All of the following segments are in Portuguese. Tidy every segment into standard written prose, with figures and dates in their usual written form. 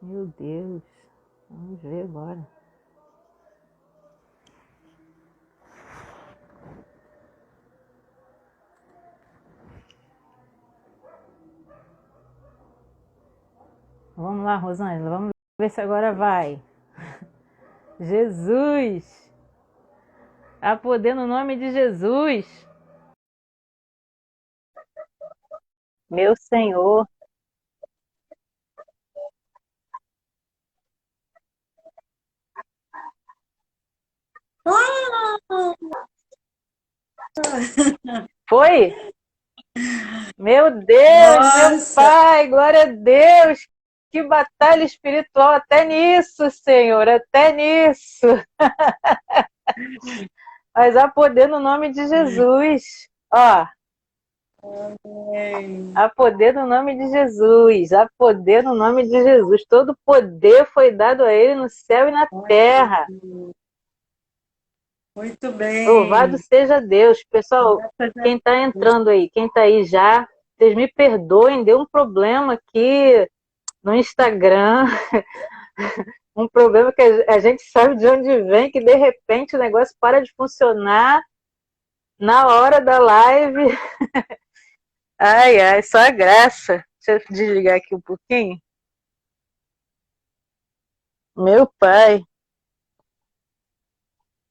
Meu Deus. Vamos ver agora. Vamos lá, Rosângela. Vamos ver se agora vai. Jesus. Há poder no nome de Jesus. Meu Senhor. Foi? Meu Deus, meu Nossa, Pai, glória a Deus. Que batalha espiritual até nisso, Senhor, até nisso. Mas há poder no nome de Jesus. Ó, há poder no nome de Jesus. Há poder no nome de Jesus. Todo poder foi dado a ele no céu e na terra. muito Louvado bem. seja Deus. Pessoal, Graças a quem está Deus. entrando aí, quem está aí já, vocês me perdoem, deu um problema aqui no Instagram. Um problema que a gente sabe de onde vem, que de repente o negócio para de funcionar na hora da live. Ai, ai, só a graça. Deixa eu desligar aqui um pouquinho. Meu pai,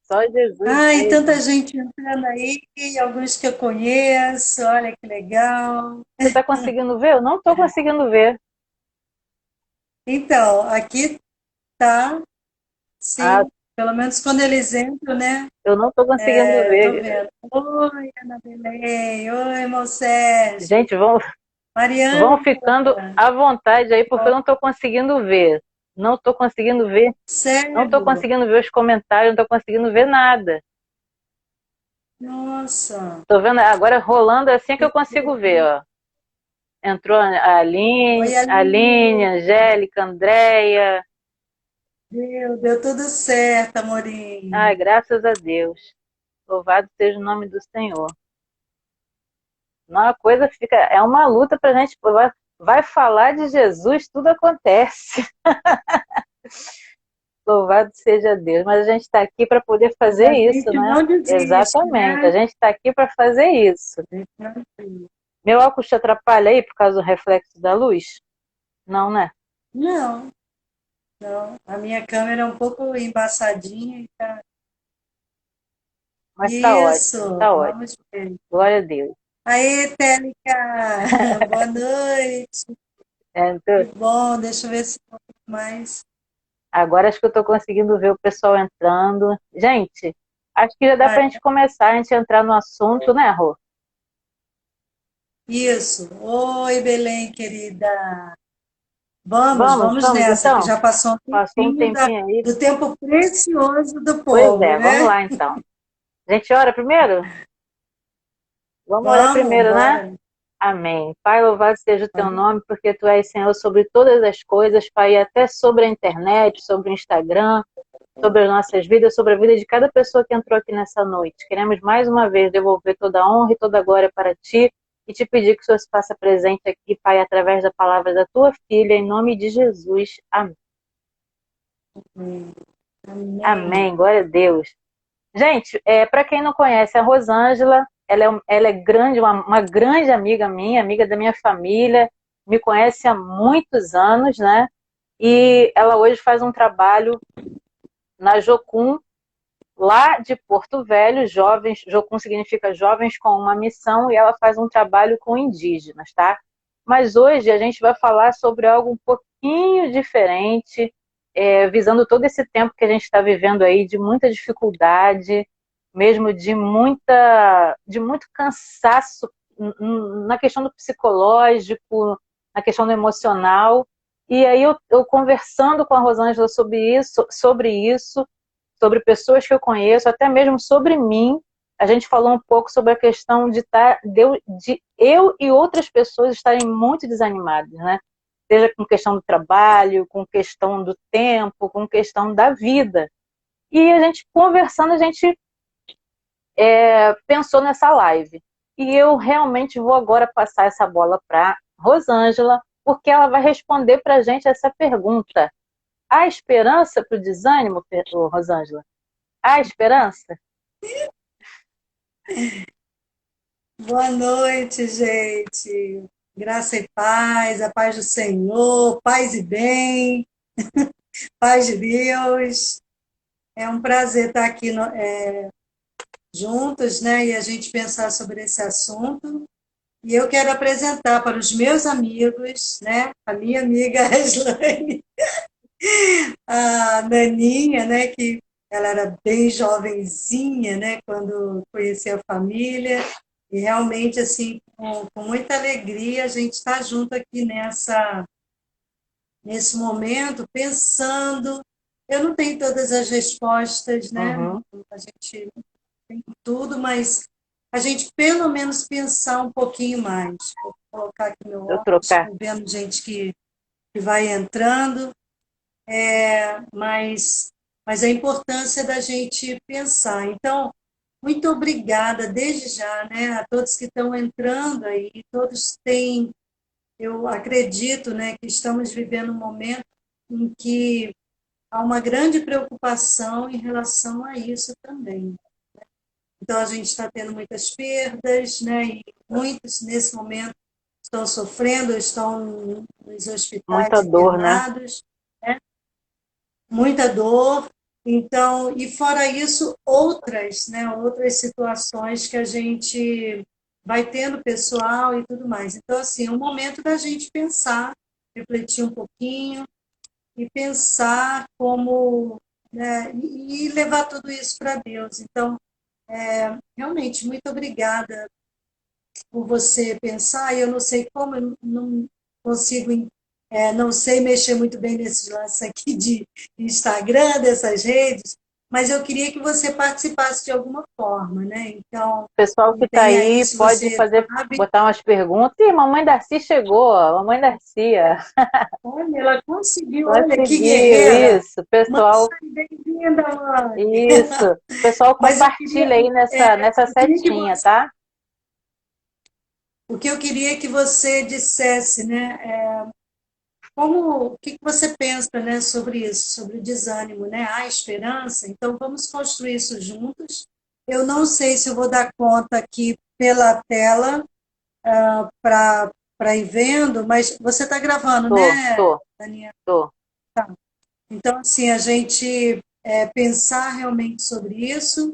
só Jesus Ai, tanta mesmo. gente entrando aí, alguns que eu conheço, olha que legal. Você está conseguindo ver? Eu não estou conseguindo ver. Então, aqui tá, Ah, sim, pelo menos quando eles entram, né? eu não estou conseguindo Eu tô ver. vendo. Oi, Ana Belém. Oi, irmão Sérgio. Gente, vão Mariana. ficando à vontade aí, porque eu não estou conseguindo ver. Não estou conseguindo ver. Não estou Sério? conseguindo ver os comentários, não estou conseguindo ver nada. Nossa. Tô vendo agora rolando assim que eu consigo ver, ó. Entrou a Oi, Aline, Aline. Angélica, Andréia. Deu tudo certo, Ai, amorinho. graças a Deus. Louvado seja o nome do Senhor. Não, a coisa fica. É uma luta pra gente. Vai falar de Jesus, tudo acontece. Louvado seja Deus. Mas a gente está aqui para poder Mas fazer a isso, gente né? não desiste, Exatamente. A né? gente está aqui para fazer isso. A gente não desiste. Meu óculos te atrapalha aí por causa do reflexo da luz? Não, né? Não, não. A minha câmera é um pouco embaçadinha. Então... Mas tá ótimo, Isso, tá ótimo. vamos ver. Glória a Deus. Aí, Técnica, boa noite. É, Que então, bom, deixa eu ver se tem mais. agora acho que eu estou conseguindo ver o pessoal entrando. Gente, acho que já dá Ah, para a gente começar, a gente entrar no assunto, né, Rô? isso. Oi, Belém, querida. Vamos, Vamos, vamos vamos nessa, que então? já passou um Passou um tempinho tempinho aí. do tempo precioso do Pois povo, é, vamos né? lá então. A gente ora primeiro? Vamos orar Vamos, primeiro, né? bora. Amém. Pai, louvado seja o teu nome, porque tu és Senhor sobre todas as coisas, Pai, e até sobre a internet, sobre o Instagram, sobre as nossas vidas, sobre a vida de cada pessoa que entrou aqui nessa noite. Queremos mais uma vez devolver toda a honra e toda a glória para ti e te pedir que o Senhor se faça presente aqui, Pai, através da palavra da tua filha, em nome de Jesus. Amém. Amém. Amém. Glória a Deus. Gente, para quem não conhece a Rosângela, ela é grande, uma grande amiga minha, amiga da minha família, me conhece há muitos anos, né? E ela hoje faz um trabalho na Jocum, lá de Porto Velho, jovens, Jocum significa jovens com uma missão, e ela faz um trabalho com indígenas, tá? Mas hoje a gente vai falar sobre algo um pouquinho diferente, visando todo esse tempo que a gente está vivendo aí, de muita dificuldade, mesmo de muito cansaço na questão do psicológico, na questão do emocional. E aí eu conversando com a Rosângela sobre pessoas que eu conheço, até mesmo sobre mim. A gente falou um pouco sobre a questão de eu e outras pessoas estarem muito desanimadas, né? Seja com questão do trabalho, com questão do tempo, com questão da vida. E a gente conversando, a gente pensou nessa live. E eu realmente vou agora passar essa bola para Rosângela, porque ela vai responder para a gente essa pergunta. Há esperança para o desânimo, Rosângela? Há esperança? Boa noite, gente. Graça e paz, a paz do Senhor, paz e bem, paz de Deus. É um prazer estar aqui juntos, né? E a gente pensar sobre esse assunto. E eu quero apresentar para os meus amigos, né? A minha amiga Aslane, a Naninha, né? Que ela era bem jovenzinha, né? Quando conheci a família. E realmente, assim, com muita alegria, a gente está junto aqui nesse momento, pensando. Eu não tenho todas as respostas, né? Uhum. A gente não tem tudo, mas a gente pelo menos pensar um pouquinho mais. Vou colocar aqui meu Eu óculos, trocar. estou vendo gente que vai entrando, mas a importância da gente pensar. Então, muito obrigada desde já, né, a todos que estão entrando aí, todos têm, eu acredito, né, que estamos vivendo um momento em que há uma grande preocupação em relação a isso também. Então, a gente está tendo muitas perdas, né, e muitos, nesse momento, estão sofrendo, estão nos Muita hospitais dor, né? internados, né, muita dor. Então, e fora isso, outras, né, outras situações que a gente vai tendo pessoal e tudo mais. Então, assim, é um momento da gente pensar, refletir um pouquinho e pensar como, né, e levar tudo isso para Deus. Então, realmente, muito obrigada por você pensar. Eu não sei como, eu não consigo, não sei mexer muito bem nesses lances aqui de Instagram, dessas redes, mas eu queria que você participasse de alguma forma, né? Então, O pessoal que está tem aí, aí se pode você fazer, sabe, botar umas perguntas. Ih, mamãe Darcy chegou, mamãe Darcia. olha, ela conseguiu, olha que Conseguiu, guerreira. isso. Mãe, Pessoal, bem-vinda, mãe. isso. Pessoal, Mas compartilha aí nessa eu queria que setinha, tá? o que eu queria que você dissesse, né? Como, o que você pensa, né, sobre isso, sobre o desânimo, né? Há esperança? Então vamos construir isso juntos. Eu não sei se eu vou dar conta aqui pela tela para ir vendo, mas você está gravando, Tô, né, tô, Daniela? tô. Então, assim, a gente pensar realmente sobre isso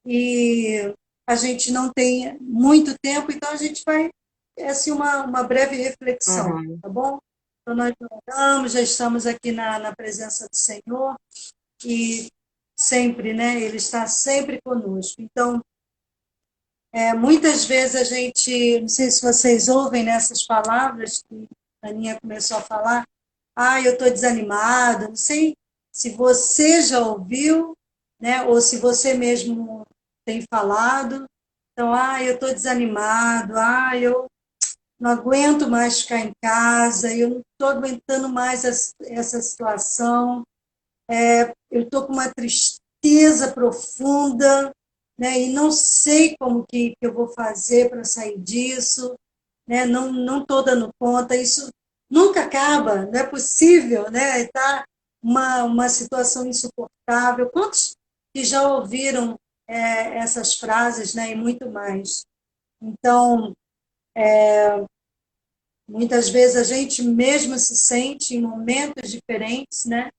e a gente não tem muito tempo, então a gente vai, assim, uma breve reflexão, Uhum. tá bom? Então, nós oramos, já estamos aqui na presença do Senhor e sempre, né? Ele está sempre conosco. Então, muitas vezes a gente, não sei se vocês ouvem nessas palavras que a Aninha começou a falar, eu estou desanimado, não sei se você já ouviu, né? Ou se você mesmo tem falado. Então, eu estou desanimado, eu não aguento mais ficar em casa, eu não estou aguentando mais essa situação, eu estou com uma tristeza profunda, né, e não sei como que eu vou fazer para sair disso, né, não estou dando conta, isso nunca acaba, não é possível, né, está uma situação insuportável. Quantos que já ouviram essas frases, né, e muito mais? Então, muitas vezes a gente mesmo se sente em momentos diferentes, né?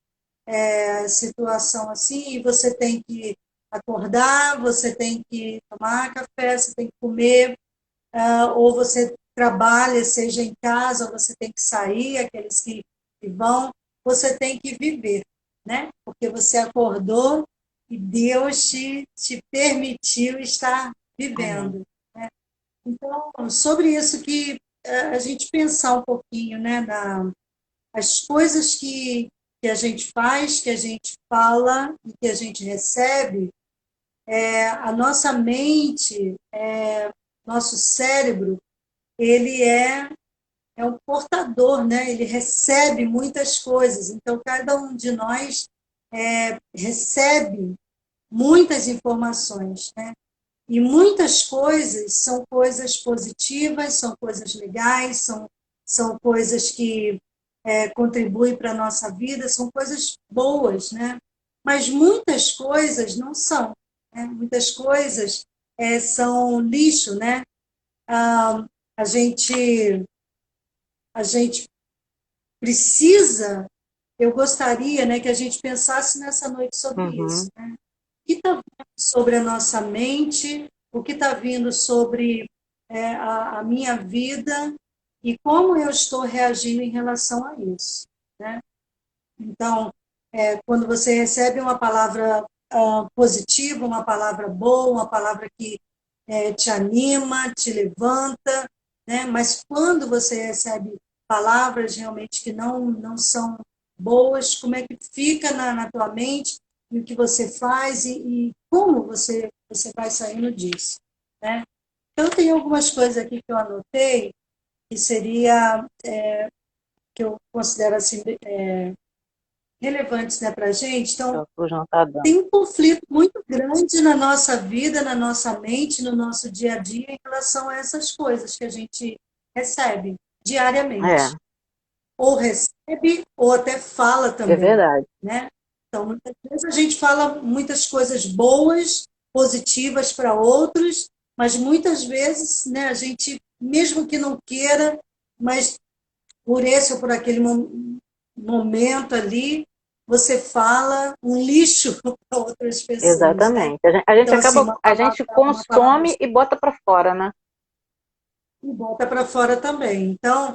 Situação assim, e você tem que acordar, você tem que tomar café, você tem que comer, ou você trabalha, seja em casa, ou você tem que sair, aqueles que vão, você tem que viver, né? Porque você acordou e Deus te permitiu estar Uhum. vivendo. Então, sobre isso que a gente pensar um pouquinho, né, as coisas que a gente faz, que a gente fala e que a gente recebe, a nossa mente, nosso cérebro, ele é um portador, né? Ele recebe muitas coisas. Então, cada um de nós recebe muitas informações, né? E muitas coisas são coisas positivas, são coisas legais, são são coisas que contribuem para a nossa vida, são coisas boas, né? Mas muitas coisas não são, né? Muitas coisas são lixo, né? Ah, a gente, a gente precisa, eu gostaria, né, que a gente pensasse nessa noite sobre Uhum. isso, né? O que está vindo sobre a nossa mente, o que está vindo sobre a minha vida e como eu estou reagindo em relação a isso, né? Então, quando você recebe uma palavra positiva, uma palavra boa, uma palavra que te anima, te levanta, né? Mas quando você recebe palavras realmente que não são boas, como é que fica na tua mente e o que você faz e como você vai saindo disso, né? Então, tem algumas coisas aqui que eu anotei que seria, que eu considero assim, relevantes, né, para a gente. Então, O João tá dando. tem um conflito muito grande na nossa vida, na nossa mente, no nosso dia a dia, em relação a essas coisas que a gente recebe diariamente. Ou recebe, ou até fala É também, verdade. né? Então, muitas vezes a gente fala muitas coisas boas, positivas para outros, mas muitas vezes, né, a gente, mesmo que não queira, mas por esse ou por aquele momento ali, você fala um lixo para outras pessoas, né? Exatamente. A gente Então, assim, acaba, a gente uma palavra consome e bota para fora, né? e bota para fora também. Então,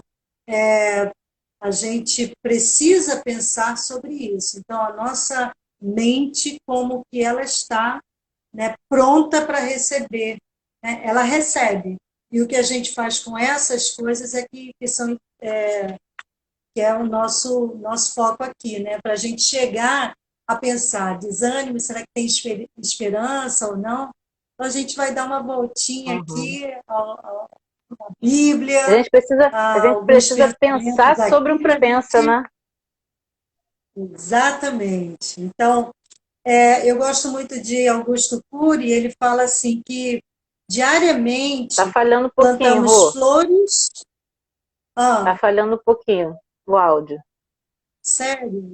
a gente precisa pensar sobre isso. Então, a nossa mente, como que ela está, né, pronta para receber, né? Ela recebe. E o que a gente faz com essas coisas que são que é o nosso foco aqui, né? Para a gente chegar a pensar, desânimo, será que tem esperança ou não? Então, a gente vai dar uma voltinha Uhum. aqui à Bíblia, A a gente alguns precisa pensar pensamentos sobre aqui o que para a pensa, gente. né? Exatamente. Então, eu gosto muito de Augusto Cury, ele fala assim que Tá diariamente falhando um pouquinho, plantamos Rô. flores. Tá Ah, falhando um pouquinho o áudio. sério?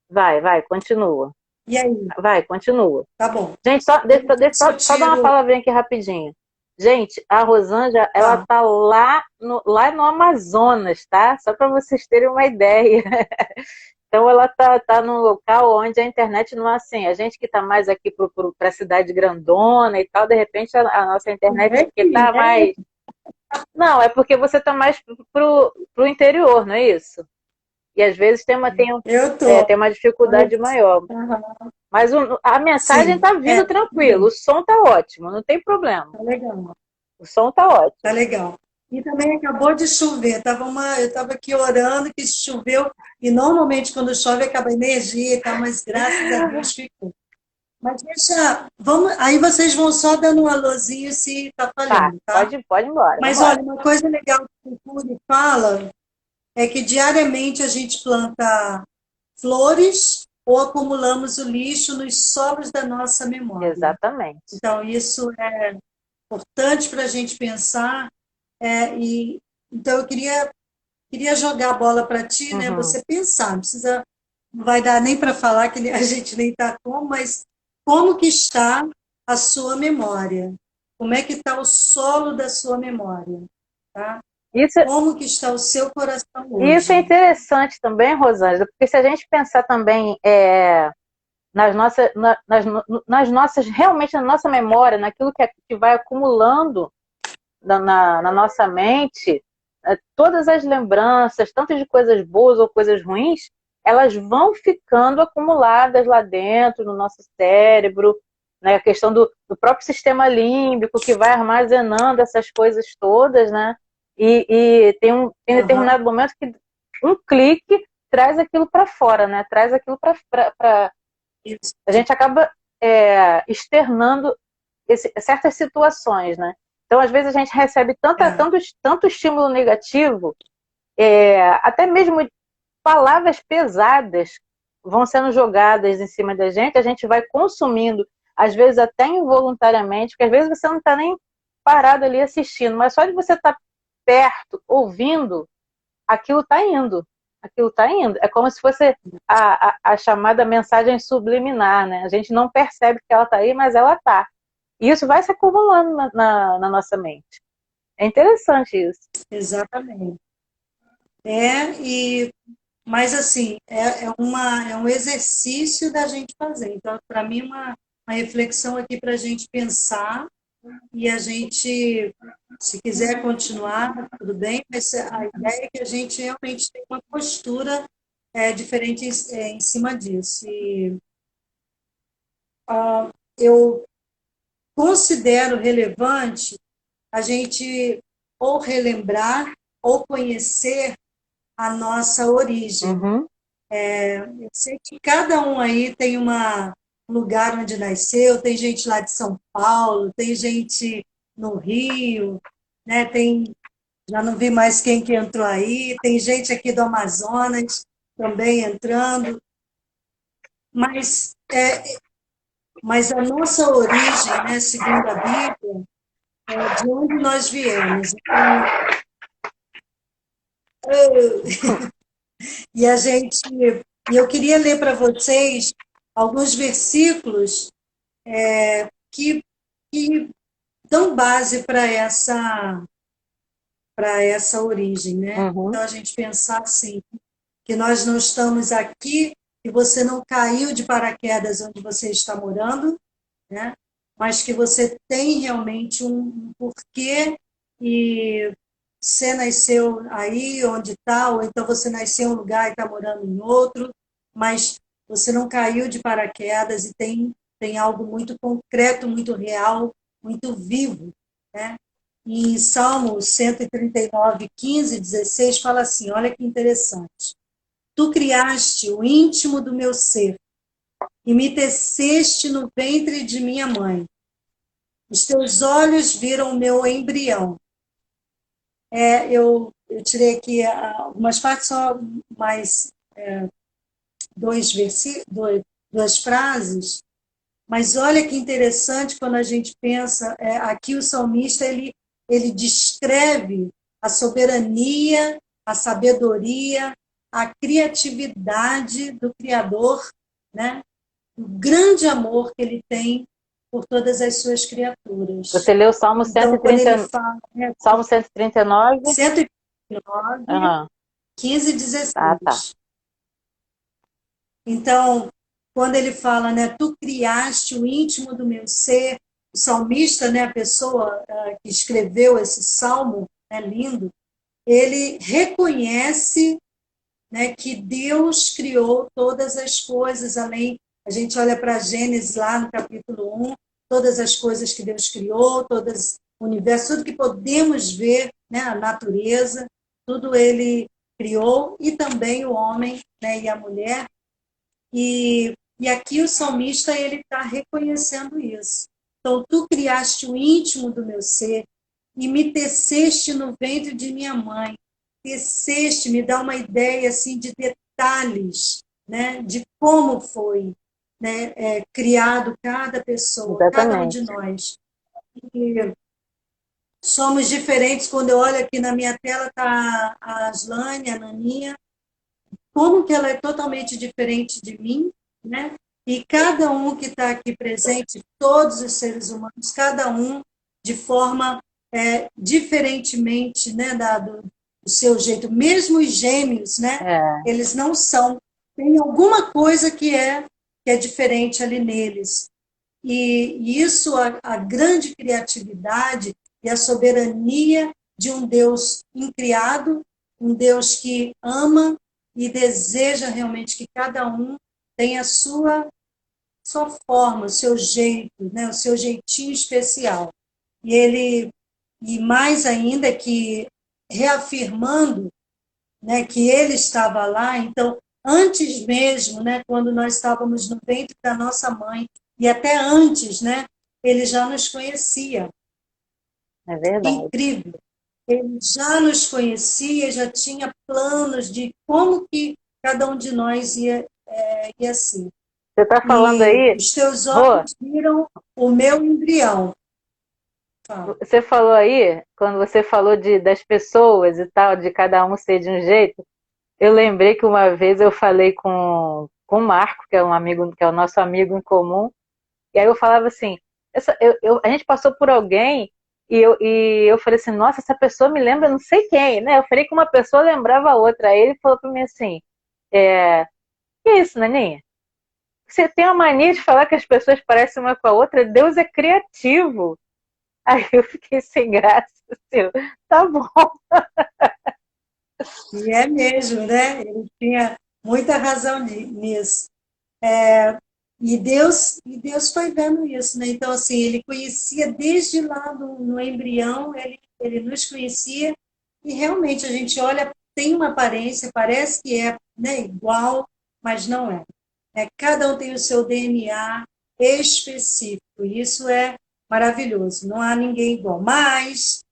Vai, continua. E aí? Vai, continua. Tá bom. Gente, só, Eu não sei deixa se eu só dar uma tiro. palavrinha aqui rapidinho. Gente, a Rosângela, ela Tá. tá lá no Amazonas, tá? Só para vocês terem uma ideia. Então, ela tá num local onde a internet não é assim. A gente que tá mais aqui para a cidade grandona e tal, de repente a nossa internet É aqui que tá mais. Não, é porque você tá mais pro interior, não é isso? E às vezes eu tô. tem uma dificuldade maior. Aham. Mas a mensagem Sim, está vindo tudo bem. tranquilo, o som está ótimo, não tem problema. Tá legal. O som está Tá ótimo. legal. E também acabou de chover. Eu estava aqui orando que choveu, e normalmente quando chove acaba a energia e tal, mas graças a Deus ficou. Mas deixa. Vamos, aí vocês vão só dando um alôzinho se está Tá, falhando, tá? pode ir embora, vamos Mas embora. olha, uma coisa legal que o Cury fala é que diariamente a gente planta flores ou acumulamos o lixo nos solos da nossa memória. Exatamente. Então, isso é importante para a gente pensar. Então, eu queria jogar a bola para ti, né? Uhum. Você pensar, não vai dar nem para falar que a gente nem está como, mas como que está a sua memória? Como é que está o solo da sua memória? Tá? Isso, Como que está o seu coração isso é hoje? interessante também, Rosângela, porque se a gente pensar também nas nossas, realmente na nossa memória, naquilo que vai acumulando na nossa mente, todas as lembranças, tanto de coisas boas ou coisas ruins, elas vão ficando acumuladas lá dentro, no nosso cérebro, né? A questão do próprio sistema límbico, que vai armazenando essas coisas todas, né? E tem Aham, determinado momento que um clique traz aquilo para fora, né? Traz aquilo para. isso. A gente acaba externando certas situações, né? Então, às vezes, a gente recebe É, tanto estímulo negativo, até mesmo palavras pesadas vão sendo jogadas em cima da gente, a gente vai consumindo, às vezes até involuntariamente, porque às vezes você não está nem parado ali assistindo, mas só de você estar perto, ouvindo, aquilo está indo. Aquilo está indo. É como se fosse a chamada mensagem subliminar, né? A gente não percebe que ela está aí, mas ela está. E isso vai se acumulando na nossa mente. É interessante isso. Exatamente. Mas assim, é um exercício da gente fazer. Então, para mim, uma reflexão aqui para a gente pensar e a gente, se quiser continuar, tudo bem, mas a ideia é que a gente realmente tenha uma postura diferente em cima disso. E eu considero relevante a gente ou relembrar ou conhecer a nossa origem. Uhum. Eu sei que cada um aí tem um lugar onde nasceu, tem gente lá de São Paulo, tem gente no Rio, né? Já não vi mais quem que entrou aí, tem gente aqui do Amazonas também entrando, mas, mas a nossa origem, né, segundo a Bíblia, é de onde nós viemos. Então, e a gente, e eu queria ler para vocês alguns versículos que, que dão base para essa origem, né? Uhum. Então a gente pensar assim, que nós não estamos aqui e você não caiu de paraquedas onde você está morando, né? Mas que você tem realmente um porquê e você nasceu aí onde está, ou então você nasceu em um lugar e está morando em outro, mas você não caiu de paraquedas e tem algo muito concreto, muito real, muito vivo, né? E em Salmo 139, 15 e 16 fala assim, olha que interessante. Tu criaste o íntimo do meu ser e me teceste no ventre de minha mãe. Os teus olhos viram o meu embrião. Eu tirei aqui algumas partes, só mais duas frases, mas olha que interessante quando a gente pensa, aqui o salmista ele descreve a soberania, a sabedoria, a criatividade do Criador, né? O grande amor que ele tem por todas as suas criaturas. Você leu o Salmo Então, quando 130, ele fala, Salmo 139? 109, Uhum. 15 e Ah, tá. 16. Então, quando ele fala, né, tu criaste o íntimo do meu ser, o salmista, né, a pessoa que escreveu esse salmo, é lindo, ele reconhece, né, que Deus criou todas as coisas, além, a gente olha para Gênesis lá no capítulo 1, todas as coisas que Deus criou, todas o universo, tudo que podemos ver, né, a natureza, tudo ele criou, e também o homem, né, e a mulher, e aqui o salmista ele está reconhecendo isso. Então, tu criaste o íntimo do meu ser e me teceste no ventre de minha mãe. Teceste, me dá uma ideia assim de detalhes, né, de como foi, né, criado cada pessoa, cada um de Exatamente. nós. E somos diferentes. Quando eu olho aqui na minha tela, está a Aslane, a Naninha, como que ela é totalmente diferente de mim, né? E cada um que está aqui presente, todos os seres humanos, cada um de forma diferentemente, né, do seu jeito. Mesmo os gêmeos, né? É, Eles não são. Tem alguma coisa que é diferente ali neles. E isso, a grande criatividade e a soberania de um Deus incriado, um Deus que ama e deseja realmente que cada um tenha a sua forma, o seu jeito, né, o seu jeitinho especial. E mais ainda que reafirmando, né, que ele estava lá, então, antes mesmo, né, quando nós estávamos no ventre da nossa mãe, e até antes, né, ele já nos conhecia. é verdade. Incrível. Ele já nos conhecia, já tinha planos de como que cada um de nós ia ser. Você está falando E aí, os teus Rô, olhos viram o meu embrião. Fala. Você falou aí, quando você falou das pessoas e tal, de cada um ser de um jeito, eu lembrei que uma vez eu falei com o Marco, que é um amigo, que é o nosso amigo em comum, e aí eu falava assim, a gente passou por alguém e eu falei assim, nossa, essa pessoa me lembra não sei quem, né? Eu falei que uma pessoa lembrava a outra. Aí ele falou para mim assim, que isso, Naninha? Você tem a mania de falar que as pessoas parecem uma com a outra? Deus é criativo. Aí eu fiquei sem graça, assim, tá bom. E é mesmo, né? Ele tinha muita razão nisso. E Deus foi vendo isso, né? Então, assim, ele conhecia desde lá no embrião, ele nos conhecia, e realmente a gente olha, tem uma aparência, parece que é, né, igual, mas não é. Cada um tem o seu DNA específico, e isso é maravilhoso, não há ninguém igual. Mas,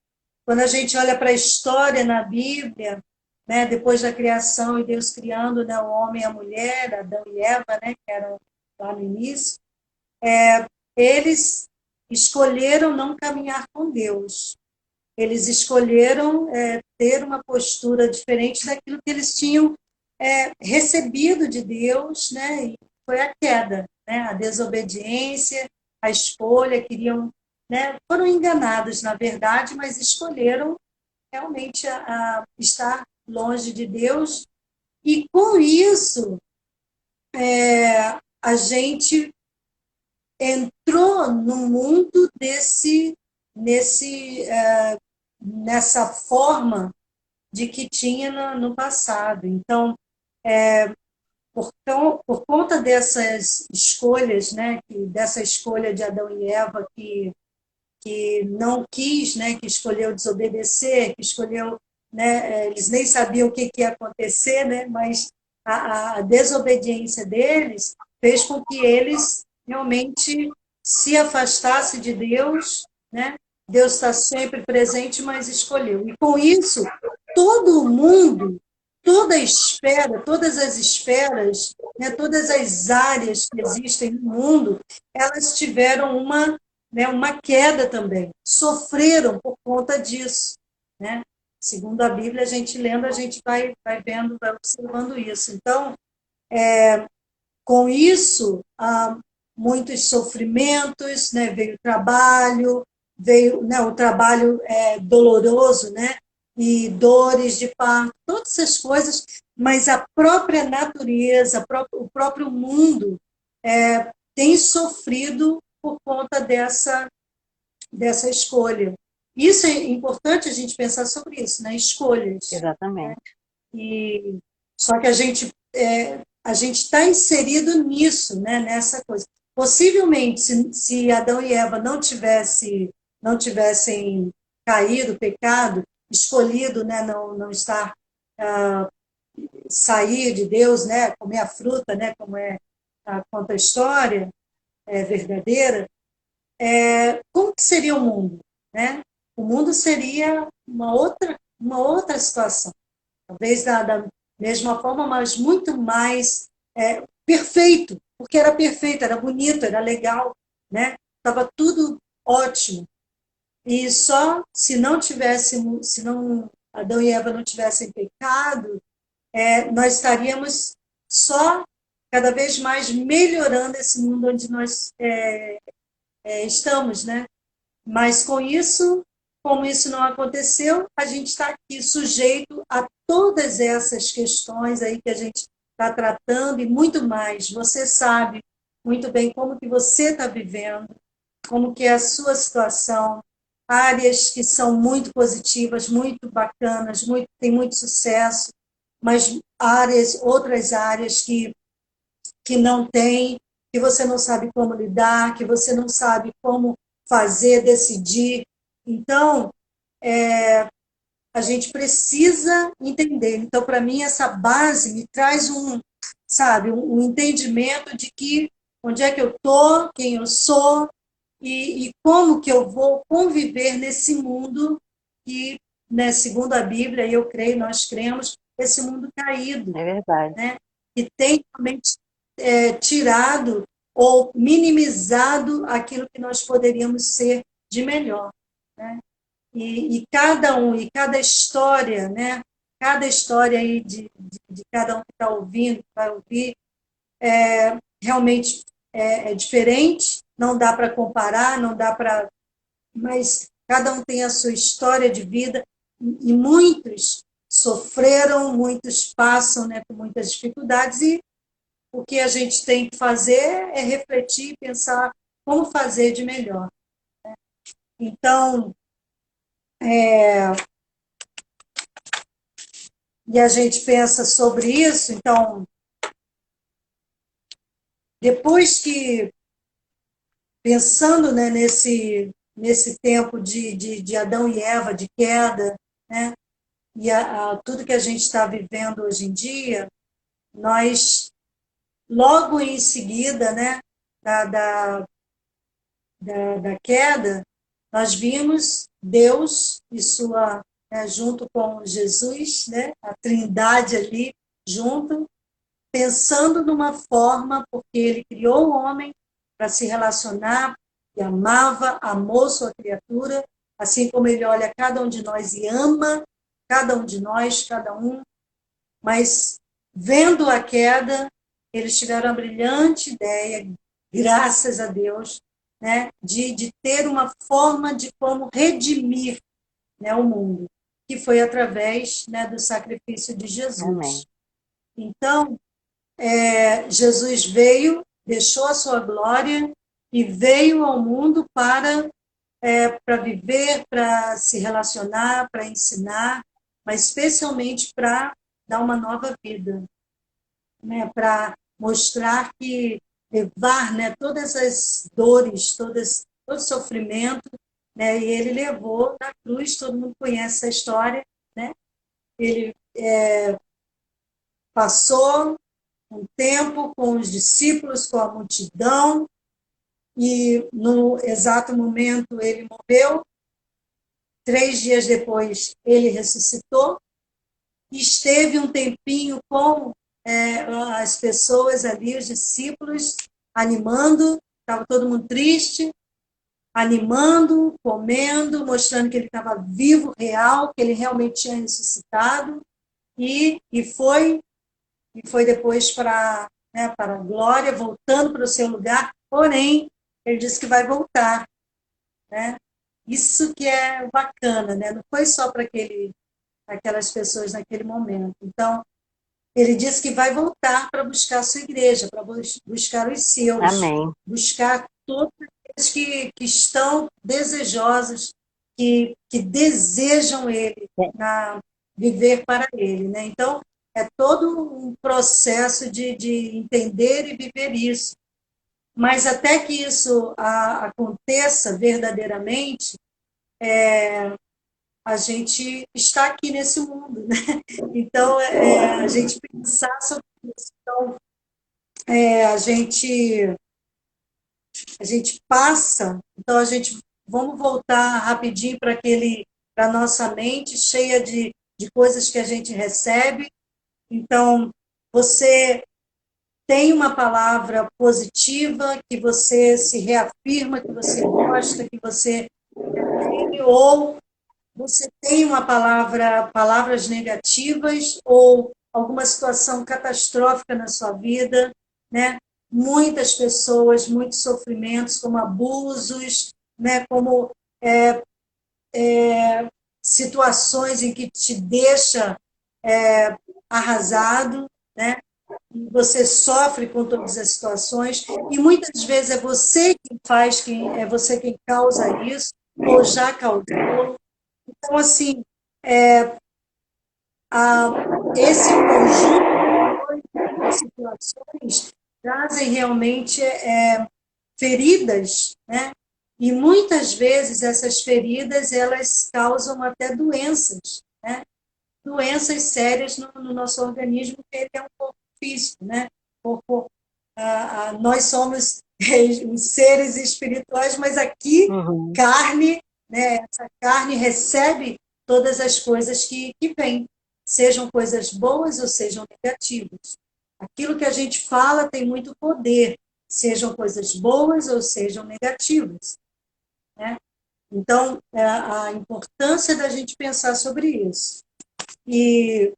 quando a gente olha para a história na Bíblia, né, depois da criação e Deus criando, né, o homem e a mulher, Adão e Eva, né, que eram lá no início, eles escolheram não caminhar com Deus. Eles escolheram ter uma postura diferente daquilo que eles tinham recebido de Deus, né? E foi a queda, né? A desobediência, a escolha, queriam, né? Foram enganados, na verdade, mas escolheram realmente a estar longe de Deus. E com isso, a gente entrou no mundo nessa forma de que tinha no passado. Então, por conta dessas escolhas, né, dessa escolha de Adão e Eva que não quis, né, que escolheu desobedecer, que escolheu, né, eles nem sabiam o que ia acontecer, né, mas a desobediência deles fez com que eles realmente se afastassem de Deus, né? Deus está sempre presente, mas escolheu. E com isso, todo mundo, toda esfera, todas as esferas, né, todas as áreas que existem no mundo, elas tiveram uma queda também, sofreram por conta disso, né? Segundo a Bíblia, a gente lendo, a gente vai vendo, vai observando isso. Então, com isso, há muitos sofrimentos, né? Veio o trabalho, veio, né, o trabalho doloroso, né? E dores de parto, todas essas coisas, mas a própria natureza, o próprio mundo tem sofrido por conta dessa escolha. Isso é importante a gente pensar sobre isso, né? Escolhas. Exatamente. E só que a gente está inserido nisso, né? Nessa coisa. Possivelmente, se Adão e Eva não tivessem caído, pecado, escolhido, né? Não estar sair de Deus, né? Comer a fruta, né? Como conta a história verdadeira. Como que seria o mundo, né? O mundo seria uma outra situação, talvez da mesma forma, mas muito mais perfeito, porque era perfeito, era bonito, era legal, né? Estava tudo ótimo. E só se não tivéssemos, se não Adão e Eva não tivessem pecado, nós estaríamos só cada vez mais melhorando esse mundo onde nós estamos, né? Mas com isso, como isso não aconteceu, a gente está aqui sujeito a todas essas questões aí que a gente está tratando e muito mais. Você sabe muito bem como que você está vivendo, como que é a sua situação, áreas que são muito positivas, muito bacanas, tem muito sucesso, mas outras áreas que não tem, que você não sabe como lidar, que você não sabe como fazer, decidir. Então, a gente precisa entender. Então, para mim, essa base me traz sabe, um entendimento de que onde é que eu estou, quem eu sou e como que eu vou conviver nesse mundo que, né, segundo a Bíblia, e eu creio, nós cremos, esse mundo caído, É verdade. né, que tem realmente tirado ou minimizado aquilo que nós poderíamos ser de melhor. E cada um, e cada história, né? Cada história aí de cada um que está ouvindo, que vai ouvir, realmente é diferente, não dá para comparar, não dá para. Mas cada um tem a sua história de vida, e muitos sofreram, muitos passam, né, por muitas dificuldades, e o que a gente tem que fazer é refletir e pensar como fazer de melhor. Então, e a gente pensa sobre isso, então, depois que, pensando, né, nesse tempo de Adão e Eva, de queda, né, e tudo que a gente está vivendo hoje em dia, nós, logo em seguida, né, da, da, da queda, nós vimos Deus e sua, né, junto com Jesus, né, a Trindade ali junto, pensando numa forma, porque ele criou o homem para se relacionar, e amava, amou sua criatura, assim como ele olha cada um de nós e ama cada um de nós, cada um, mas vendo a queda, eles tiveram a brilhante ideia, graças a Deus, né, de ter uma forma de como redimir, né, o mundo, que foi através, né, do sacrifício de Jesus. Amém. Então, Jesus veio, deixou a sua glória e veio ao mundo para viver, para se relacionar, para ensinar, mas especialmente para dar uma nova vida, né? Para mostrar que levar, né, todas as dores, todo sofrimento, né? E ele levou na cruz, todo mundo conhece essa história, né? Ele passou um tempo com os discípulos, com a multidão, e no exato momento ele morreu. 3 dias depois ele ressuscitou e esteve um tempinho com as pessoas ali, os discípulos, animando, estava todo mundo triste, animando, comendo, mostrando que ele estava vivo, real, que ele realmente tinha ressuscitado, e foi depois para, né, para a glória, voltando para o seu lugar, porém, ele disse que vai voltar, né? Isso que é bacana, né? Não foi só para aquelas pessoas naquele momento. Então, ele disse que vai voltar para buscar a sua igreja, para buscar os seus, Amém. buscar todos aqueles que estão desejosos, que desejam ele, viver para ele, né? Então, é todo um processo de entender e viver isso. Mas até que isso aconteça verdadeiramente, a gente está aqui nesse mundo, né? Então, a gente pensar sobre isso. Então, a gente passa, então vamos voltar rapidinho para a nossa mente cheia de coisas que a gente recebe. Então, você tem uma palavra positiva, que você se reafirma, que você gosta, que você ou você tem uma palavras negativas ou alguma situação catastrófica na sua vida, né? Muitas pessoas, muitos sofrimentos, como abusos, né? Como situações em que te deixa arrasado, né? E você sofre com todas as situações, e muitas vezes é você quem faz, é você quem causa isso, ou já causou. Então, assim, esse conjunto de situações trazem realmente feridas, né? E muitas vezes essas feridas elas causam até doenças, né? Doenças sérias no nosso organismo, que ele é um corpo físico, né? Nós somos os seres espirituais, mas aqui Uhum. carne, né? Essa carne recebe todas as coisas que vêm, sejam coisas boas ou sejam negativas. Aquilo que a gente fala tem muito poder, sejam coisas boas ou sejam negativas, né? Então, a importância da gente pensar sobre isso. E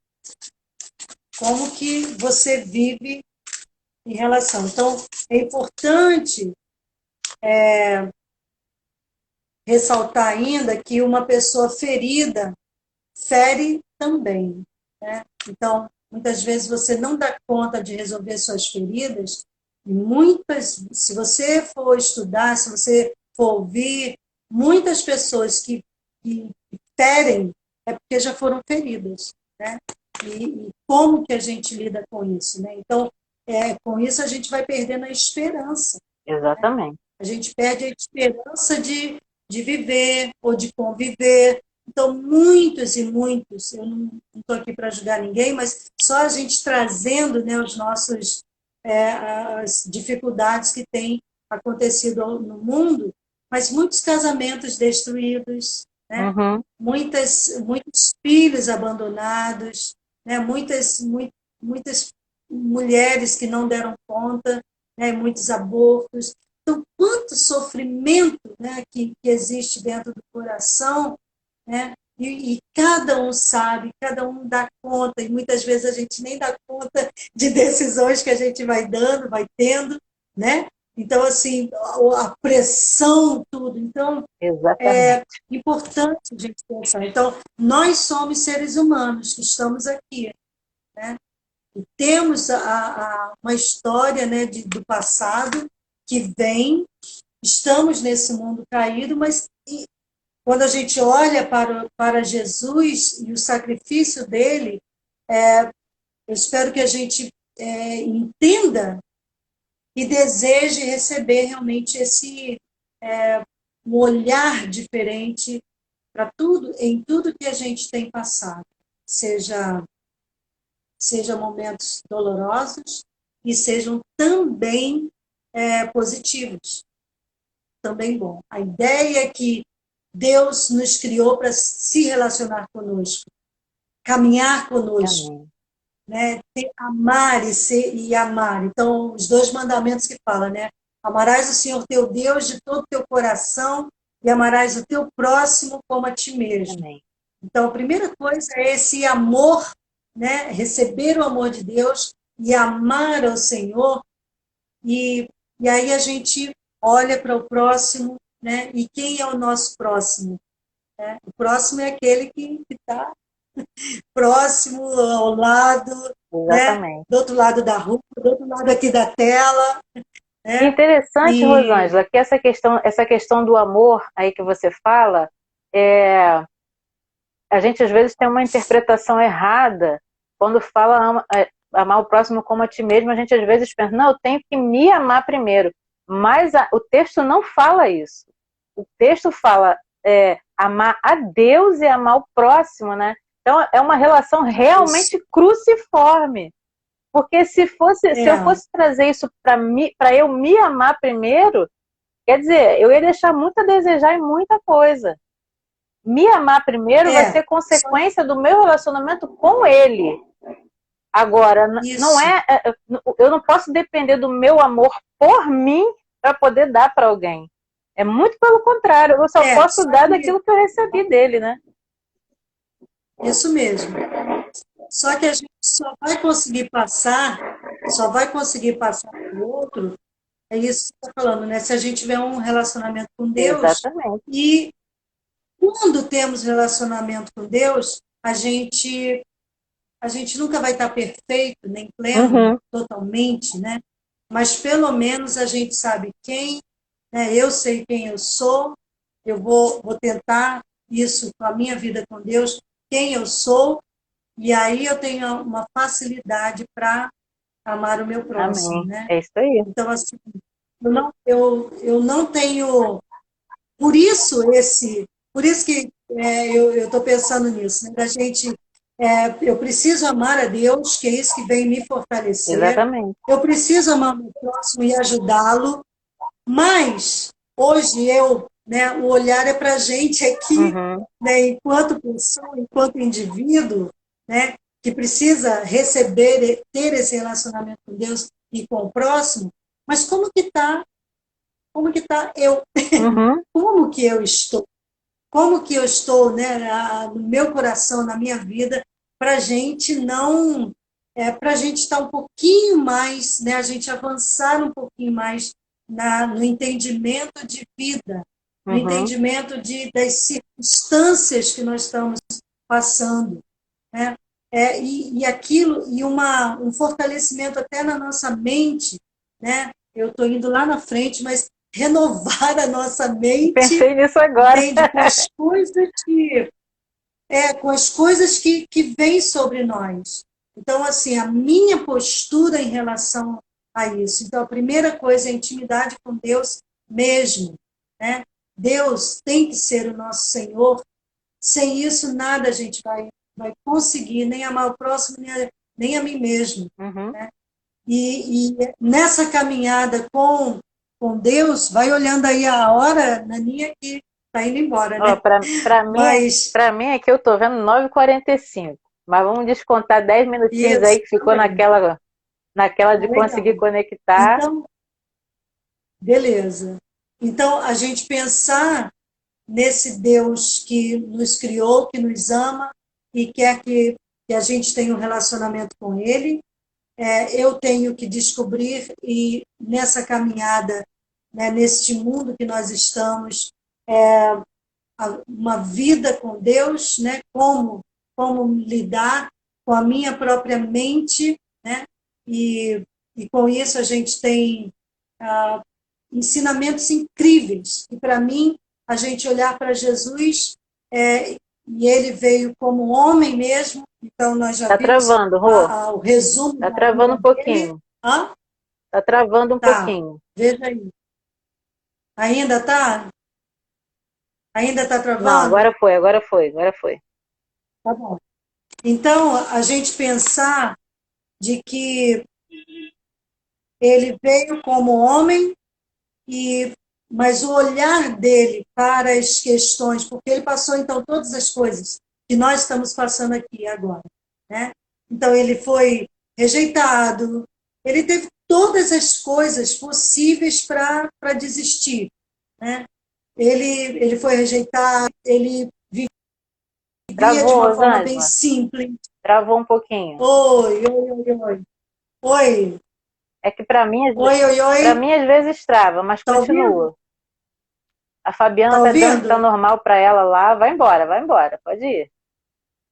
como que você vive em relação. Então, é importante ressaltar ainda que uma pessoa ferida fere também, né? Então, muitas vezes você não dá conta de resolver suas feridas, e muitas, se você for estudar, se você for ouvir, muitas pessoas que ferem é porque já foram feridas, né? E como que a gente lida com isso, né? Então, com isso a gente vai perdendo a esperança. Exatamente. A gente perde a esperança de viver ou de conviver. Então, muitos e muitos, eu não estou aqui para julgar ninguém, mas só a gente trazendo, né, os nossos, as dificuldades que têm acontecido no mundo, mas muitos casamentos destruídos, né? Uhum. Muitos filhos abandonados, né? Muitas mulheres que não deram conta, né? Muitos abortos. Então, quanto sofrimento, né, que existe dentro do coração, né? E cada um sabe, cada um dá conta, e muitas vezes a gente nem dá conta de decisões que a gente vai dando, vai tendo, né? Então, assim, a pressão, tudo. Então, Exatamente. é importante a gente pensar. Então, nós somos seres humanos que estamos aqui, né? E temos uma história, né, do passado que vem, estamos nesse mundo caído, mas quando a gente olha para Jesus e o sacrifício dele, eu espero que a gente entenda e deseje receber realmente um olhar diferente para tudo, em tudo que a gente tem passado, seja momentos dolorosos e sejam também positivos, também bom. A ideia é que Deus nos criou para se relacionar conosco, caminhar conosco, Amém. né? Amar e amar. Então, os dois mandamentos que fala, né? Amarás o Senhor teu Deus de todo o teu coração e amarás o teu próximo como a ti mesmo. Amém. Então, a primeira coisa é esse amor, né? Receber o amor de Deus e amar ao Senhor. E aí a gente olha para o próximo, né? E quem é o nosso próximo? Né? O próximo é aquele que está próximo, ao lado, né? Exatamente. Do outro lado da rua, do outro lado aqui da tela, né? Interessante, E Rosângela, que essa questão do amor aí que você fala, é, a gente às vezes tem uma interpretação errada quando fala amar o próximo como a ti mesmo, a gente às vezes pensa, não, eu tenho que me amar primeiro. Mas o texto não fala isso. O texto fala amar a Deus e amar o próximo, né? Então é uma relação isso, realmente cruciforme. Porque se eu é, fosse trazer isso para eu me amar primeiro, quer dizer, eu ia deixar muito a desejar em muita coisa. Me amar primeiro vai ser só consequência do meu relacionamento com ele. Agora, não isso, é, eu não posso depender do meu amor por mim para poder dar para alguém. É muito pelo contrário, eu só posso só dar que daquilo que eu recebi dele, né? isso mesmo. Só que a gente só vai conseguir passar para o outro, é isso que você está falando, né? Se a gente tiver um relacionamento com Deus, Exatamente. e quando temos relacionamento com Deus, a gente nunca vai estar perfeito, nem pleno, Uhum. totalmente, né? Mas pelo menos a gente sabe quem, né? Eu sei quem eu sou, eu vou tentar isso com a minha vida com Deus, quem eu sou, e aí eu tenho uma facilidade para amar o meu próximo, Amém. né? É isso aí. Então, assim, eu não tenho. Por isso que eu estou pensando nisso, né? Da gente, eu preciso amar a Deus, que é isso que vem me fortalecer. Exatamente. Eu preciso amar o meu próximo e ajudá-lo, mas hoje né, o olhar é para a gente aqui, Uhum. né, enquanto pessoa, enquanto indivíduo, né, que precisa receber, ter esse relacionamento com Deus e com o próximo, mas como que está eu? Uhum. Como que eu estou? como que eu estou, né, no meu coração, na minha vida, para a gente não, para a gente estar um pouquinho mais, né, a gente avançar um pouquinho mais no entendimento de vida, no Uhum. entendimento das circunstâncias que nós estamos passando, né? E aquilo, e um fortalecimento até na nossa mente, né? Eu estou indo lá na frente, mas renovar a nossa mente, Pensei nisso agora. entende? Com as coisas que vêm sobre nós. Então, assim, a minha postura em relação a isso. Então, a primeira coisa é a intimidade com Deus mesmo, né? Deus tem que ser o nosso Senhor. Sem isso, nada a gente vai conseguir, nem amar o próximo, nem a mim mesmo. Uhum. Né? E nessa caminhada com Deus, vai olhando aí a hora, Naninha, que está indo embora, Ó, né? Mas, pra mim aqui eu tô vendo 9h45. Mas vamos descontar 10 minutinhos aí isso, que ficou também. naquela de conseguir Legal. conectar. Então, beleza. Então, a gente pensar nesse Deus que nos criou, que nos ama e quer que a gente tenha um relacionamento com Ele. Eu tenho que descobrir, e nessa caminhada, né, neste mundo que nós estamos, uma vida com Deus, né, como lidar com a minha própria mente, né, e com isso a gente tem ensinamentos incríveis. E para mim, a gente olhar para Jesus, e ele veio como homem mesmo, então nós já Tá vimos travando, Rô. o resumo Tá da travando vida um dele. pouquinho. Hã? Tá travando um Tá, pouquinho. veja aí. Ainda tá? Ainda tá Não, travando? agora foi, agora foi, agora foi. Tá bom. Então, a gente pensar de que ele veio como homem, mas o olhar dele para as questões, porque ele passou então todas as coisas que nós estamos passando aqui agora, né? Então ele foi rejeitado, ele teve todas as coisas possíveis para desistir, né? Ele foi rejeitado, ele vivia de Travou, uma forma bem Rosângela. simples. Travou um pouquinho. Oi, oi, oi, oi. Oi, É que pra mim, oi, oi, para oi. mim às vezes trava, mas Tá ouvindo? continua. A Fabiana Tá tá dizendo que tá ouvindo? normal pra ela lá. Vai embora, pode ir.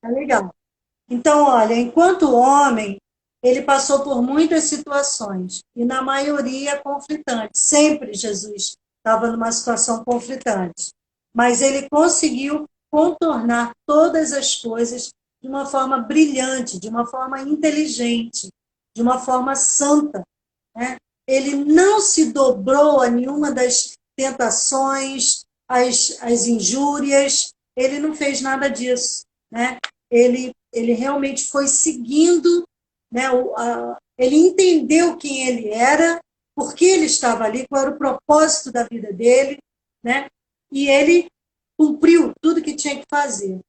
Tá legal. Então, olha, enquanto homem, ele passou por muitas situações, e na maioria conflitantes. Sempre Jesus estava numa situação conflitante. Mas ele conseguiu contornar todas as coisas de uma forma brilhante, de uma forma inteligente, de uma forma santa, né? Ele não se dobrou a nenhuma das tentações, as injúrias, ele não fez nada disso, né? Ele realmente foi seguindo, né? Ele entendeu quem ele era, por que ele estava ali, qual era o propósito da vida dele, né? E ele cumpriu tudo que tinha que fazer.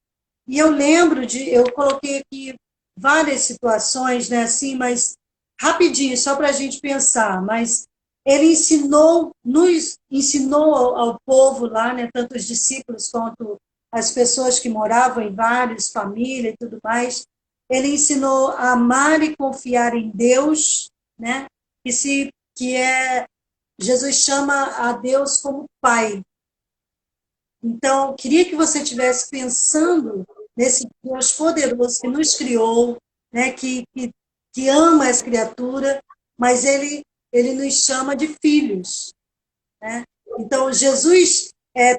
E eu lembro eu coloquei aqui várias situações, né, assim, mas rapidinho, só para a gente pensar, mas ele nos ensinou ao povo lá, né, tanto os discípulos quanto as pessoas que moravam em várias famílias e tudo mais, ele ensinou a amar e confiar em Deus, né, Jesus chama a Deus como Pai. Então, queria que você estivesse pensando nesse Deus poderoso que nos criou, né, que ama essa criatura, mas ele nos chama de filhos. Né? Então, Jesus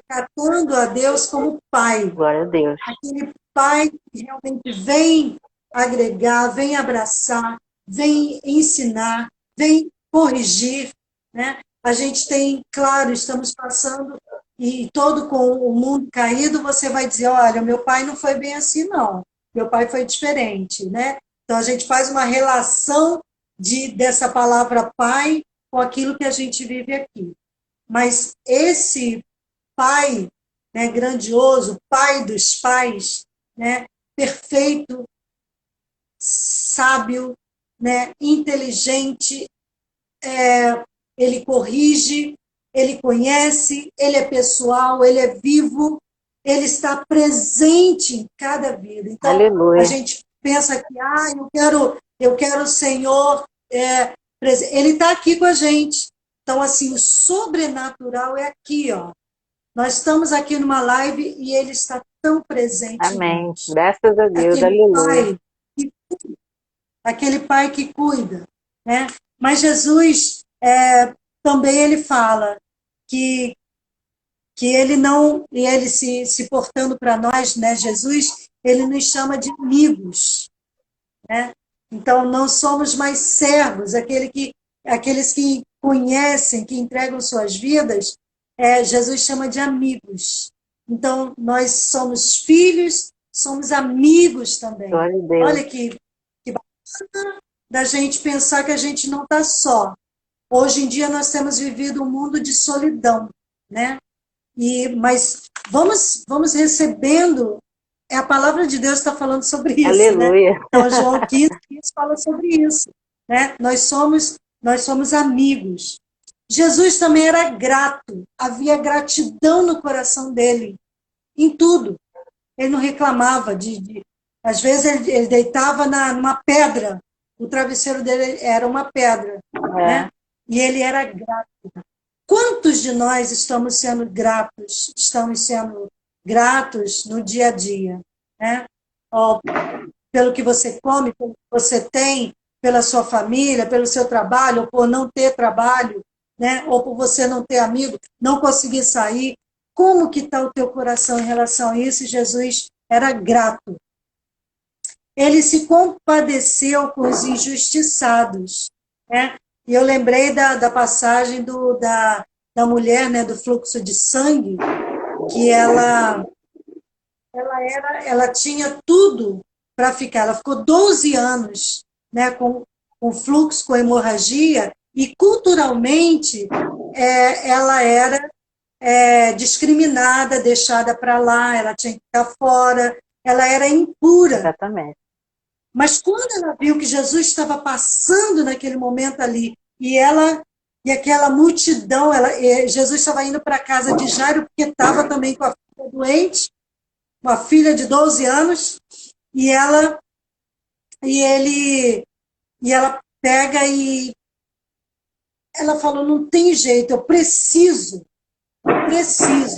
tratando a Deus como Pai, Glória a Deus. aquele Pai que realmente vem agregar, vem abraçar, vem ensinar, vem corrigir. Né? A gente tem, claro, estamos passando, e todo com o mundo caído, você vai dizer, olha, meu pai não foi bem assim, não. Meu pai foi diferente, né? Então, a gente faz uma relação dessa palavra pai com aquilo que a gente vive aqui. Mas esse pai, né, grandioso, pai dos pais, né, perfeito, sábio, né, inteligente, ele corrige, ele conhece, ele é pessoal, ele é vivo, Ele está presente em cada vida. Então, Aleluia. a gente pensa que, eu quero o Senhor, ele está aqui com a gente. Então, assim, o sobrenatural é aqui, ó. Nós estamos aqui numa live e ele está tão presente em Amém. nós. Graças a Deus. Aquele Aleluia. aquele pai que cuida, né? Mas Jesus também ele fala que ele não, e ele se portando para nós, né? Jesus, ele nos chama de amigos, né? Então não somos mais servos, aqueles que conhecem, que entregam suas vidas, Jesus chama de amigos. Então nós somos filhos, somos amigos também. Glória a Deus. Olha que bacana da gente pensar que a gente não está só. Hoje em dia nós temos vivido um mundo de solidão, né? Mas vamos recebendo, a palavra de Deus está falando sobre isso, Aleluia. né? Então, João 15 fala sobre isso, né? Nós somos amigos. Jesus também era grato, havia gratidão no coração dele, em tudo. Ele não reclamava às vezes ele deitava numa pedra, o travesseiro dele era uma pedra, né? E ele era grato. Quantos de nós estamos sendo gratos no dia a dia, né? Pelo que você come, pelo que você tem, pela sua família, pelo seu trabalho, ou por não ter trabalho, né? Ou por você não ter amigo, não conseguir sair. Como que está o teu coração em relação a isso? Jesus era grato. Ele se compadeceu com os injustiçados, né? E eu lembrei da passagem da mulher, né, do fluxo de sangue, que ela tinha tudo para ficar. Ela ficou 12 anos, né, com fluxo, com hemorragia, e culturalmente ela era discriminada, deixada para lá, ela tinha que ficar fora, ela era impura. Exatamente. Mas quando ela viu que Jesus estava passando naquele momento ali, e aquela multidão, Jesus estava indo para a casa de Jairo, porque estava também com a filha doente, uma filha de 12 anos, e ela pega e ela falou, não tem jeito, eu preciso.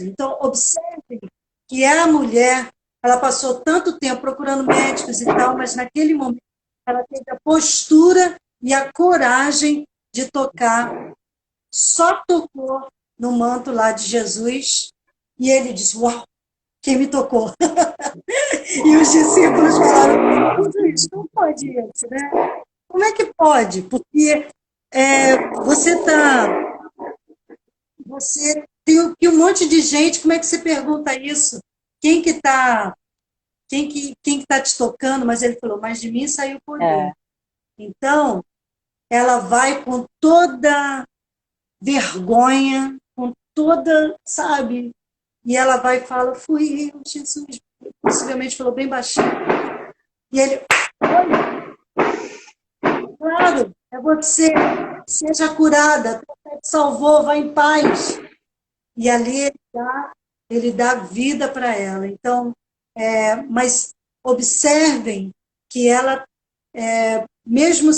Então, observem que a mulher, ela passou tanto tempo procurando médicos e tal, mas naquele momento ela teve a postura e a coragem de tocar. Só tocou no manto lá de Jesus e ele disse, uau, quem me tocou? E os discípulos falaram, Jesus, não pode isso, né? Como é que pode? Porque você tem um monte de gente, como é que você pergunta isso? Quem que tá te tocando? Mas ele falou, mas de mim saiu o poder. Então, ela vai com toda vergonha, com toda, sabe? E ela vai e fala, fui eu, Jesus. Possivelmente falou bem baixinho. E ele, olha, claro, é você, seja curada, te salvou, vai em paz. E ali ele dá vida para ela. Então, mas observem que ela, mesmo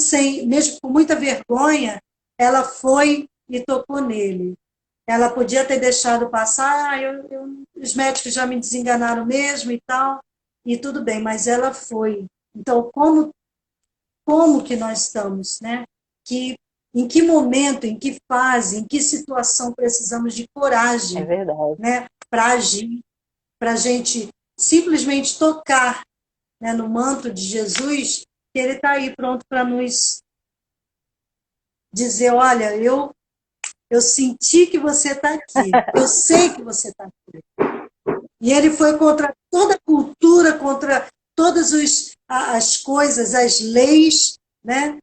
com muita vergonha, ela foi e tocou nele. Ela podia ter deixado passar, os médicos já me desenganaram mesmo e tal, e tudo bem, mas ela foi. Então, como que nós estamos, né? Em que momento, em que fase, em que situação precisamos de coragem, né, para agir, para a gente simplesmente tocar, né, no manto de Jesus, que ele está aí pronto para nos dizer, olha, eu senti que você está aqui, eu sei que você está aqui. E ele foi contra toda a cultura, contra todas as coisas, as leis, né?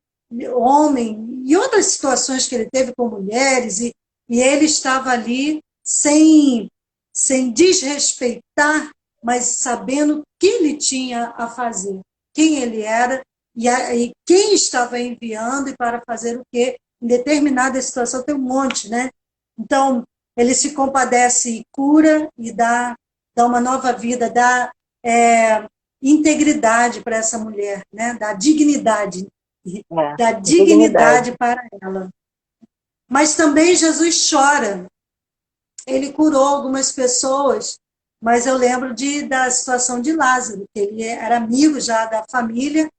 Homem, e outras situações que ele teve com mulheres, e ele estava ali sem desrespeitar, mas sabendo o que ele tinha a fazer, quem ele era, e quem estava enviando e para fazer o quê. Em determinada situação tem um monte, né? Então, ele se compadece e cura e dá dá uma nova vida, dá integridade para essa mulher, né? Dá dignidade. dignidade para ela. Mas também Jesus chora. Ele curou algumas pessoas, mas eu lembro da situação de Lázaro, que ele era amigo já da família,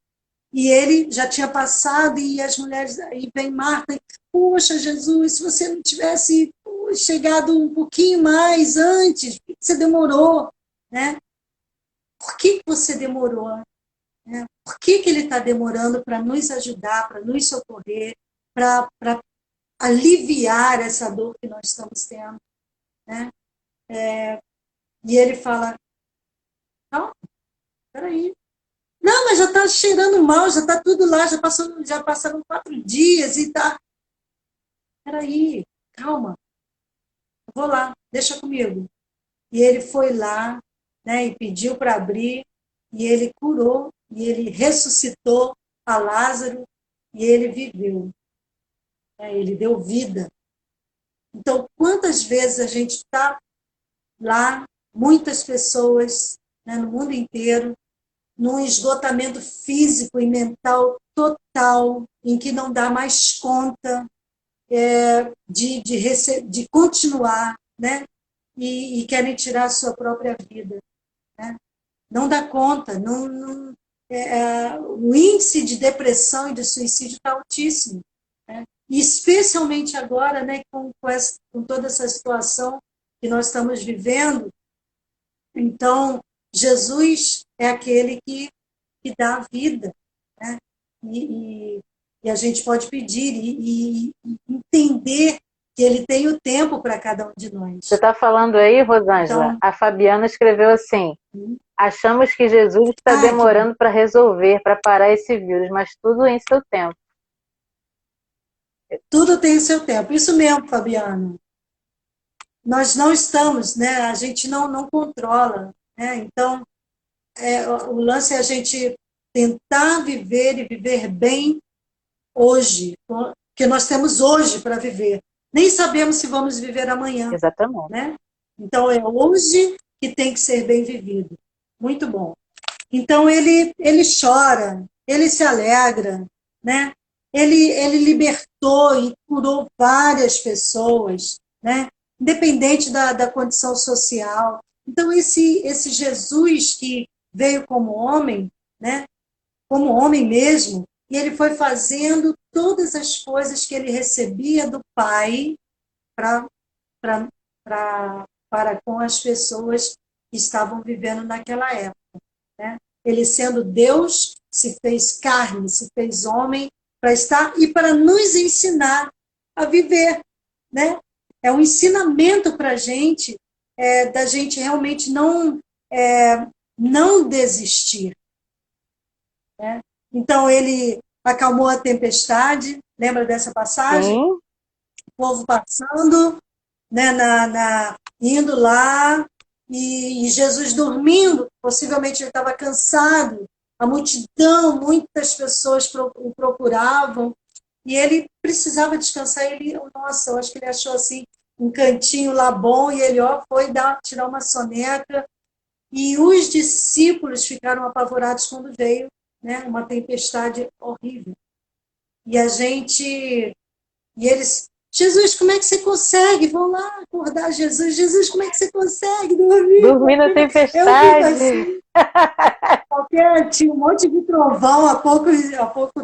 e ele já tinha passado, e as mulheres, aí vem Marta, e, poxa, Jesus, se você não tivesse chegado um pouquinho mais antes, por que você demorou? Né? Por que você demorou? Né? Por que ele está demorando para nos ajudar, para nos socorrer, para aliviar essa dor que nós estamos tendo? Né? E ele fala, não, peraí. Não, mas já está cheirando mal, já está tudo lá, já passaram 4 dias e tá. Peraí, calma, vou lá, deixa comigo. E ele foi lá, né, e pediu para abrir, e ele curou, e ele ressuscitou a Lázaro, e ele viveu. Né, ele deu vida. Então, quantas vezes a gente está lá, muitas pessoas, né, no mundo inteiro, num esgotamento físico e mental total, em que não dá mais conta de continuar, né? E querem tirar a sua própria vida. Né? Não dá conta. O índice de depressão e de suicídio está altíssimo. Né? E especialmente agora, né, com toda essa situação que nós estamos vivendo. Então, Jesus é aquele que dá a vida. Né? E a gente pode pedir e entender que ele tem o tempo para cada um de Você nós. está falando aí, Rosângela? Então, A Fabiana escreveu assim: achamos que Jesus está que bom. demorando para resolver, para parar esse vírus, mas tudo em seu tempo. Tudo tem o seu tempo. Isso mesmo, Fabiano. Nós não estamos, né? A gente não controla. Né? Então, o lance é a gente tentar viver e viver bem hoje, porque nós temos hoje para viver. Nem sabemos se vamos viver amanhã. Exatamente. Né? Então, é hoje que tem que ser bem vivido. Muito bom. Então, ele chora, ele se alegra, né? Ele libertou e curou várias pessoas, né? Independente da condição social. Então, esse Jesus que veio como homem, né? Como homem mesmo, e ele foi fazendo todas as coisas que ele recebia do Pai para para com as pessoas que estavam vivendo naquela época. Né? Ele, sendo Deus, se fez carne, se fez homem para estar e para nos ensinar a viver. Né? É um ensinamento para a gente, da gente realmente não desistir. Né? Então, ele acalmou a tempestade, lembra dessa passagem? Sim. O povo passando, né, indo lá, e Jesus dormindo, possivelmente ele estava cansado, a multidão, muitas pessoas o procuravam, e ele precisava descansar, nossa, eu acho que ele achou assim, um cantinho lá bom, e ele foi tirar uma soneca, e os discípulos ficaram apavorados quando veio, né, uma tempestade horrível. E eles, Jesus, como é que você consegue? Vão lá acordar Jesus. Jesus, como é que você consegue dormir? Dormir na Eu fico tempestade. assim. Tinha um monte de trovão há pouco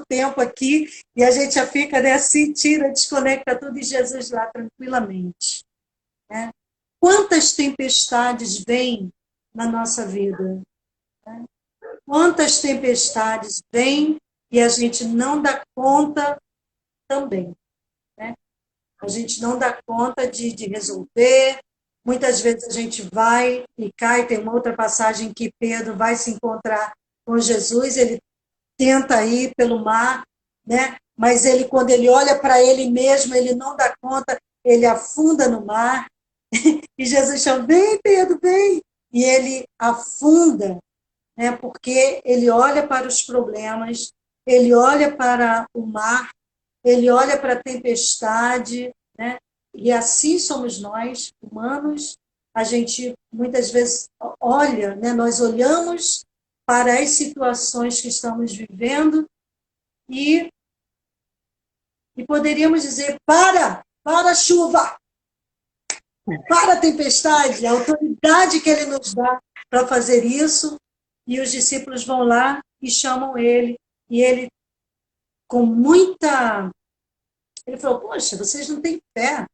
tempo aqui, e a gente já fica, né, assim, tira, desconecta tudo, e Jesus lá tranquilamente. Né? Quantas tempestades vêm na nossa vida? Né? Quantas tempestades vêm e a gente não dá conta também. Né? A gente não dá conta de resolver. Muitas vezes a gente vai e cai. Tem uma outra passagem que Pedro vai se encontrar com Jesus, ele tenta ir pelo mar, né? Mas quando ele olha para ele mesmo, ele não dá conta, ele afunda no mar. E Jesus chama, vem Pedro, vem. E ele afunda, né? Porque ele olha para os problemas, ele olha para o mar, ele olha para a tempestade, né? E assim somos nós, humanos, a gente muitas vezes olha, né? Nós olhamos para as situações que estamos vivendo e, e poderíamos dizer, para a chuva, para a tempestade, a autoridade que ele nos dá para fazer isso, e os discípulos vão lá e chamam ele, e ele, com muita... Ele falou, poxa, vocês não têm fé,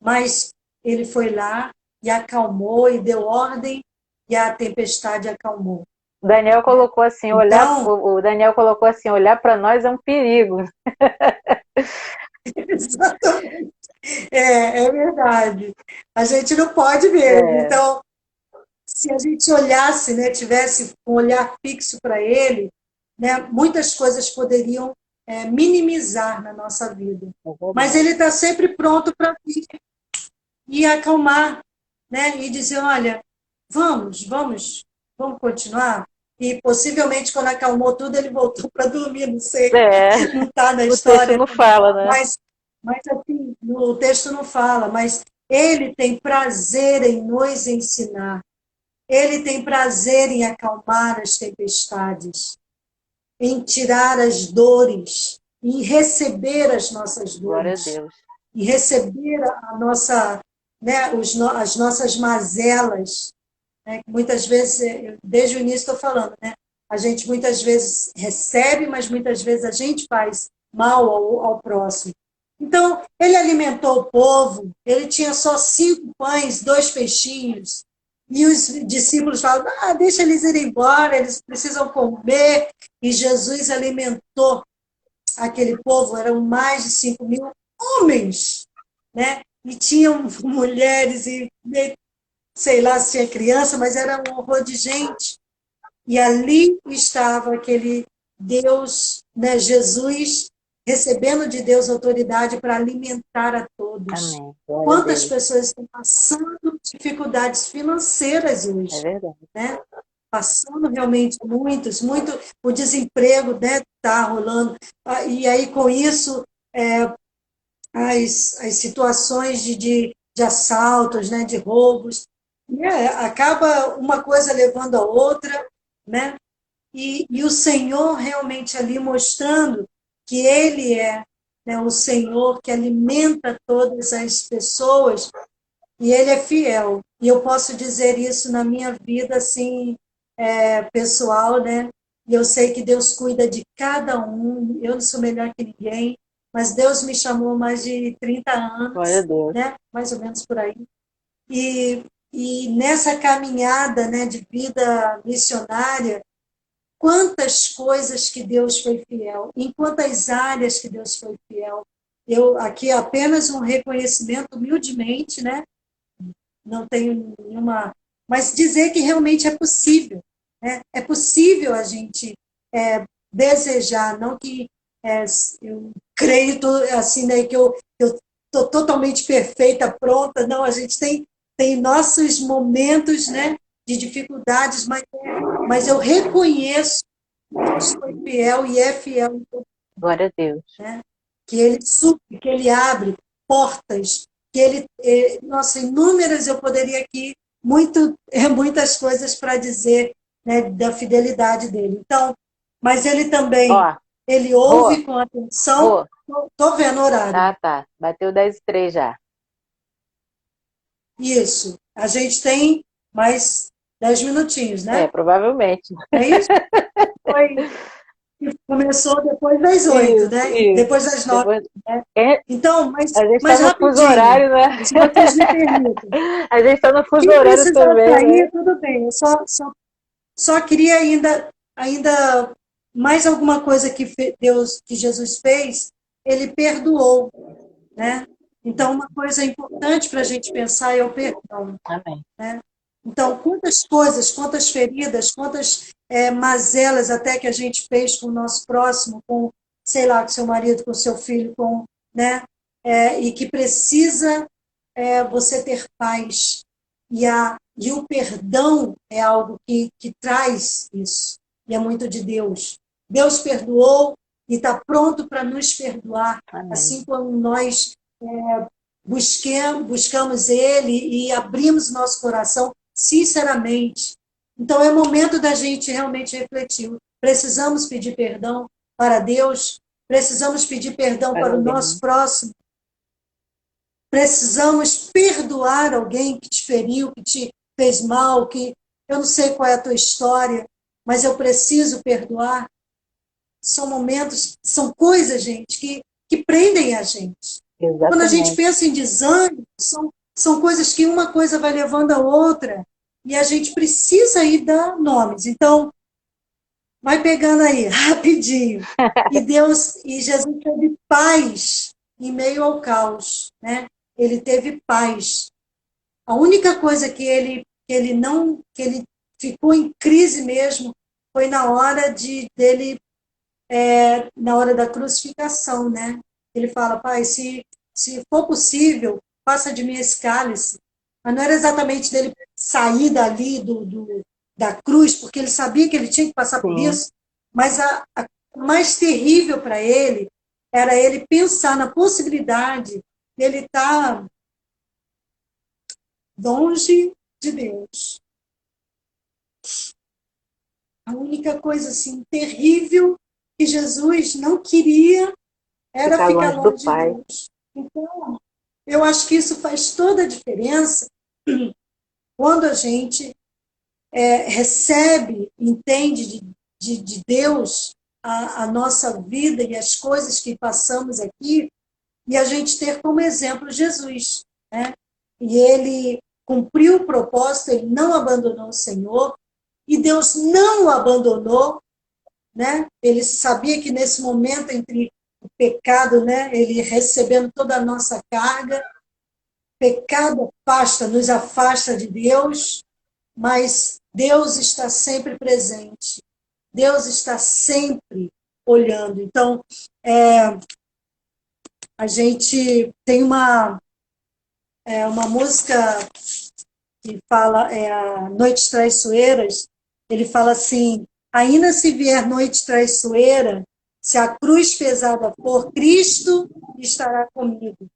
mas ele foi lá e acalmou e deu ordem, e a tempestade acalmou. Daniel colocou assim, Então, o Daniel colocou assim, olhar para nós é um perigo. exatamente. É verdade. A gente não pode mesmo. Então, se a gente olhasse, né, tivesse um olhar fixo para ele, né, muitas coisas poderiam minimizar na nossa vida. Mas ele está sempre pronto para vir e acalmar, né, e dizer, olha, vamos continuar. E possivelmente quando acalmou tudo ele voltou para dormir, não sei, não está na história. O texto não fala, né? Mas assim, o texto não fala, mas ele tem prazer em nos ensinar. Ele tem prazer em acalmar as tempestades, em tirar as dores, em receber as nossas Glória a dores, Deus. em receber a nossa, né, as nossas mazelas, né, que muitas vezes, desde o início estou falando, né, a gente muitas vezes recebe, mas muitas vezes a gente faz mal ao próximo. Então, ele alimentou o povo, ele tinha só 5 pães, 2 peixinhos, e os discípulos falam, deixa eles irem embora, eles precisam comer, e Jesus alimentou aquele povo, eram mais de 5.000 homens, né? E tinham mulheres, e sei lá se tinha criança, mas era um horror de gente. E ali estava aquele Deus, né, Jesus, recebendo de Deus autoridade para alimentar a todos. Amém. Quantas pessoas estão passando dificuldades financeiras hoje? É verdade. Né? Passando realmente muito, o desemprego está rolando. E aí, com isso, as situações de assaltos, né, de roubos, acaba uma coisa levando a outra, né? E o Senhor realmente ali mostrando que Ele é, né, o Senhor que alimenta todas as pessoas e Ele é fiel. E eu posso dizer isso na minha vida, assim, pessoal, né? E eu sei que Deus cuida de cada um. Eu não sou melhor que ninguém, mas Deus me chamou há mais de 30 Glória a anos, Deus. né? Mais ou menos por aí. E nessa caminhada, né, de vida missionária, quantas coisas que Deus foi fiel, em quantas áreas que Deus foi fiel. Eu aqui apenas um reconhecimento humildemente, né? Não tenho nenhuma, mas dizer que realmente é possível, né? É possível a gente desejar, não que eu creio assim, né, que eu estou totalmente perfeita, pronta, não, a gente tem nossos momentos, né, de dificuldades, mas eu reconheço que Deus foi fiel e é fiel. Glória a Deus. Né? Que Ele supre, que Ele abre portas, que Ele... Nossa, inúmeras eu poderia aqui, muitas coisas para dizer, né, da fidelidade dele. Então, mas Ele também, Ele ouve com atenção. Estou vendo o horário. Tá. Bateu 10h03 já. Isso. A gente tem mais 10 minutinhos, né? Provavelmente. É isso? Começou depois das 8, né? Isso. Depois das 9. Né? Então, mas a gente tá no rapidinho. Fuso horário, né? Se vocês me permitem. A gente está no fuso Quem horário também. Sair, né? tudo bem. Eu só queria ainda mais alguma coisa que Deus, que Jesus fez, ele perdoou, né? Então, uma coisa importante para a gente pensar é o perdão. Amém. Né? Então, quantas coisas, quantas feridas, quantas mazelas até que a gente fez com o nosso próximo, com, sei lá, com seu marido, com seu filho, né? E que precisa você ter paz. E o perdão é algo que traz isso. E é muito de Deus. Deus perdoou e está pronto para nos perdoar. Amém. Assim como nós buscamos Ele e abrimos nosso coração sinceramente. Então é momento da gente realmente refletir. Precisamos pedir perdão para Deus, precisamos pedir perdão para o nosso próximo, precisamos perdoar alguém que te feriu, que te fez mal, que eu não sei qual é a tua história, mas eu preciso perdoar. São momentos, são coisas, gente, que prendem a gente. Exatamente. Quando a gente pensa em desânimo, são coisas que uma coisa vai levando a outra, e a gente precisa aí dar nomes. Então, vai pegando aí, rapidinho. E Jesus teve paz em meio ao caos, né? Ele teve paz. A única coisa que ele ficou em crise mesmo foi na hora na hora da crucificação, né? Ele fala, Pai, se for possível, passa de mim esse cálice. Mas não era exatamente dele sair dali da cruz, porque ele sabia que ele tinha que passar por isso, mas a mais terrível para ele era ele pensar na possibilidade de ele estar longe de Deus. A única coisa assim terrível que Jesus não queria era ficar longe de Deus. Então, eu acho que isso faz toda a diferença quando a gente recebe, entende de Deus a nossa vida e as coisas que passamos aqui, e a gente ter como exemplo Jesus, né? E ele cumpriu o propósito, ele não abandonou o Senhor, e Deus não o abandonou, né? Ele sabia que nesse momento entre o pecado, né, ele recebendo toda a nossa carga, pecado nos afasta de Deus, mas Deus está sempre presente. Deus está sempre olhando. Então, a gente tem uma música que fala, a Noites Traiçoeiras, ele fala assim, ainda se vier noite traiçoeira, se a cruz pesada for, Cristo estará comigo.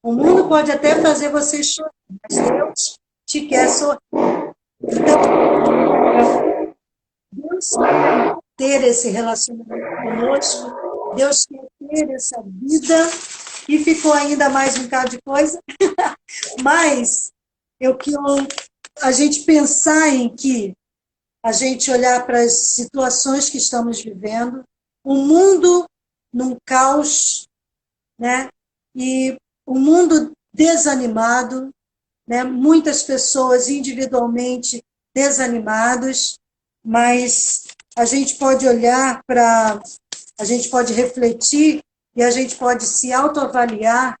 O mundo pode até fazer você chorar, mas Deus te quer sorrir. Então, Deus quer ter esse relacionamento conosco, Deus quer ter essa vida, e ficou ainda mais um bocado de coisa, mas a gente pensar em que a gente olhar para as situações que estamos vivendo, o mundo num caos, né? E o mundo desanimado, né? Muitas pessoas individualmente desanimados, mas a gente pode olhar a gente pode refletir e a gente pode se autoavaliar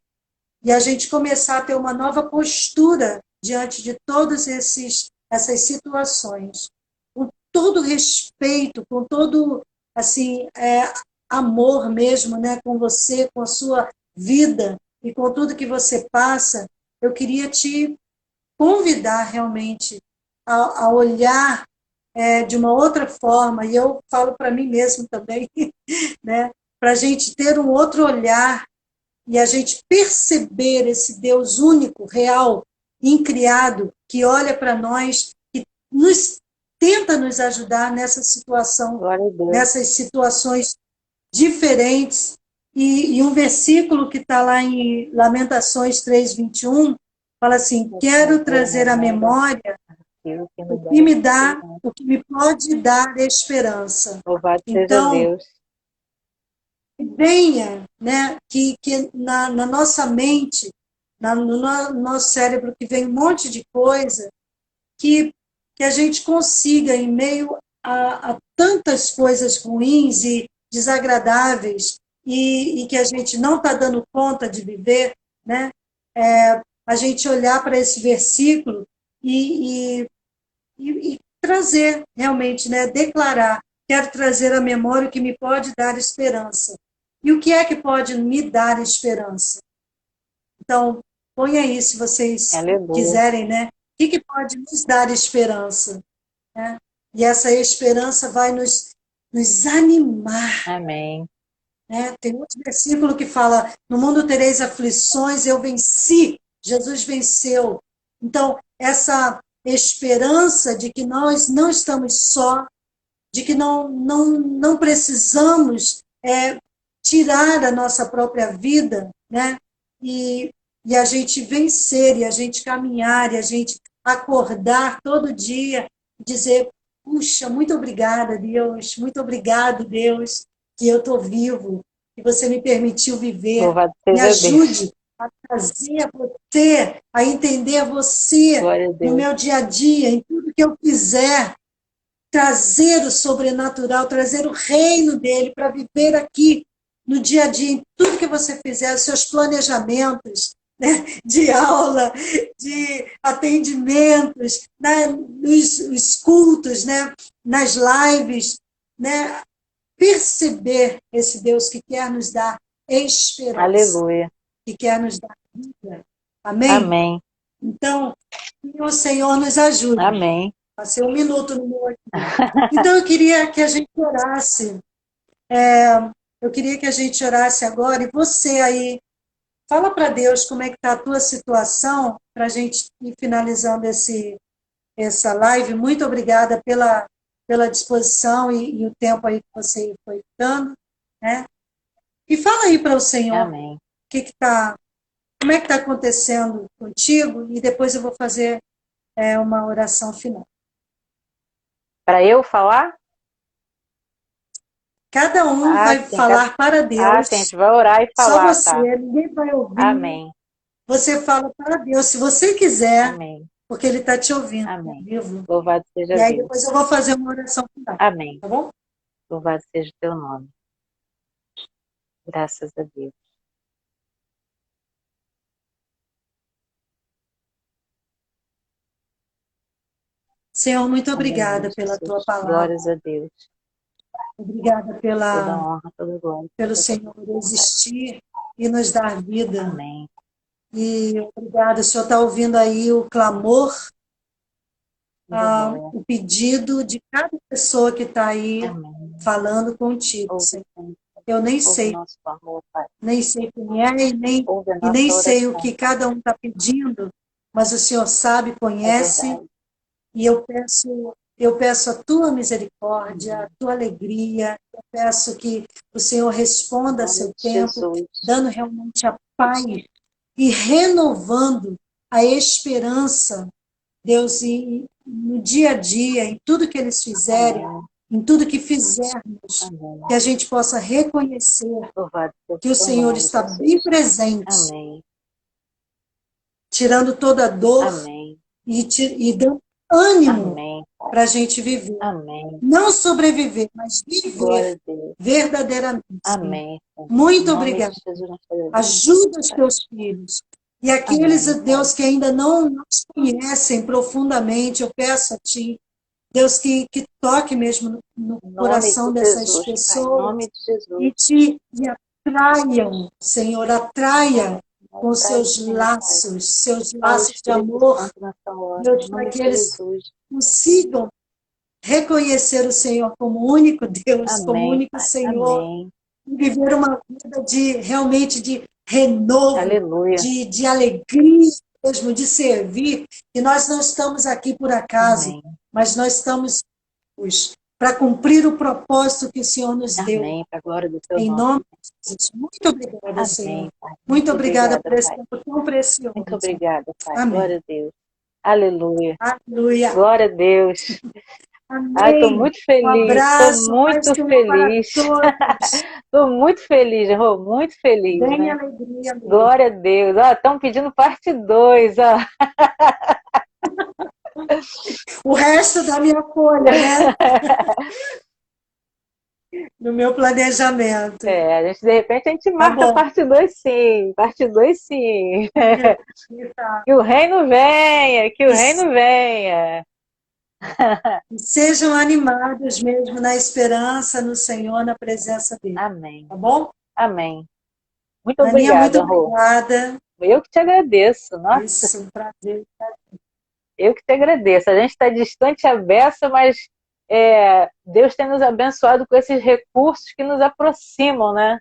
e a gente começar a ter uma nova postura diante de todas essas situações. Com todo respeito, com todo assim, amor mesmo, né, com você, com a sua vida e com tudo que você passa, eu queria te convidar realmente a olhar de uma outra forma, e eu falo para mim mesmo também, né, para a gente ter um outro olhar e a gente perceber esse Deus único, real, incriado, que olha para nós e tenta nos ajudar nessa situação, nessas situações diferentes. E um versículo que está lá em Lamentações 3:21, fala assim, quero trazer à memória o que me dá, o que me pode dar esperança. Louvado então, seja Deus. Venha, né, que na nossa mente, no nosso cérebro, que vem um monte de coisa, que a gente consiga, em meio a tantas coisas ruins e desagradáveis, e que a gente não está dando conta de viver, né, a gente olhar para esse versículo e trazer, realmente, né, declarar, quero trazer à memória o que me pode dar esperança. E o que é que pode me dar esperança? Então, põe aí, se vocês quiserem, né? O que pode nos dar esperança? Né? E essa esperança vai nos animar. Amém. né? Tem outro versículo que fala: no mundo tereis aflições, eu venci. Jesus venceu. Então, essa esperança de que nós não estamos só, de que não precisamos tirar a nossa própria vida, né? E a gente vencer, e a gente caminhar, e a gente acordar todo dia e dizer: puxa, muito obrigada, Deus, muito obrigado, Deus, que eu estou vivo, que você me permitiu viver. Louvado Me seja Deus. ajude a trazer você, a entender você Glória a no Deus. meu dia a dia, em tudo que eu fizer, trazer o sobrenatural, trazer o reino dele para viver aqui no dia a dia, em tudo que você fizer, os seus planejamentos, né, de aula, de atendimentos, né, nos cultos, né, nas lives, né, perceber esse Deus que quer nos dar esperança, Aleluia. que quer nos dar vida. Amém? Amém. Então, que o Senhor nos ajude. Amém. Passei um minuto no meu aqui. Então, eu queria que a gente orasse. Eu queria que a gente orasse agora. E você aí, fala para Deus como é que está a tua situação, para a gente ir finalizando essa live. Muito obrigada pela disposição e o tempo aí que você foi dando, né? E fala aí para o Senhor Amém. como é que está acontecendo contigo, e depois eu vou fazer uma oração final. Para eu falar? Cada um vai Sim. falar para Sim, a Deus, gente vai orar e só falar, você, tá? ninguém vai ouvir. Amém. Você fala para Deus, se você quiser, Amém. porque Ele está te ouvindo, ao Amém. vivo. Louvado seja E aí Deus. depois eu vou fazer uma oração final, Amém. tá bom? Louvado seja o teu nome. Graças a Deus. Senhor, muito obrigada Aleluia, pela tua Jesus. palavra. Glórias a Deus. Obrigada Toda honra, toda glória. pelo Senhor existir e nos dar vida. Amém. E obrigada, o Senhor está ouvindo aí o clamor, o pedido de cada pessoa que está aí Amém. falando contigo, Ouve, Senhor. Senhor. Eu nem Ouve sei, nosso clamor, Pai. nem sei quem é Ouve a e nem nossa sei o oração. que cada um está pedindo, mas o Senhor sabe, É conhece, verdade. e eu peço a tua misericórdia, a tua alegria, eu peço que o Senhor responda a Em nome seu de tempo, Jesus. dando realmente a paz e renovando a esperança, Deus, e no dia a dia, em tudo que eles fizerem, Amém. em tudo que fizermos, Amém. que a gente possa reconhecer Louvado seja que o o teu Senhor nome, está Jesus. bem presente, Amém. tirando toda a dor Amém. e dando ânimo Amém. para a gente viver. Amém. Não sobreviver, mas Glória viver a Deus. verdadeiramente. Amém. Em Muito nome obrigada. de Jesus, nós te agradecemos. Ajuda os teus filhos. E aqueles, Amém, Deus, que ainda não nos conhecem profundamente, eu peço a Ti, Deus, que toque mesmo no Em nome coração de dessas Jesus, Pai. Em pessoas nome de Jesus. e atraiam, Senhor, atraia com Traz, seus Senhor, Pai. seus Fala o laços de Espírito amor, Santo nessa hora. Deus, Em para nome que de eles Jesus. consigam reconhecer o Senhor como único Deus, como Amém, único Pai. Senhor, Amém. e viver uma vida realmente de renovo, Aleluia. de alegria mesmo, de servir. E nós não estamos aqui por acaso, Amém. mas nós estamos para cumprir o propósito que o Senhor nos deu. Amém. Para a glória do teu Em nome. nome de Jesus. Muito obrigada, Senhor. Amém, Pai. Muito obrigada por esse Pai. tempo tão precioso. Muito obrigada, Pai. Amém. Glória a Deus. Aleluia. Aleluia. Glória a Deus. Amém. Ai, estou muito Um feliz. abraço, Estou muito feliz. Estou muito feliz, Rô. Muito feliz, bem né? alegria. Glória a Deus. Estão pedindo parte 2. O resto da minha folha, né? No meu planejamento. A gente, de repente, a gente marca parte 2 sim. Parte 2 sim. Que o reino venha, que o reino venha. Sejam animados mesmo na esperança, no Senhor, na presença dele. Amém. Tá bom? Amém. Muito Aninha, obrigada, muito obrigada. Eu que te agradeço. Nossa. Isso, um prazer. Eu que te agradeço. A gente está distante a beça, mas Deus tem nos abençoado com esses recursos que nos aproximam, né?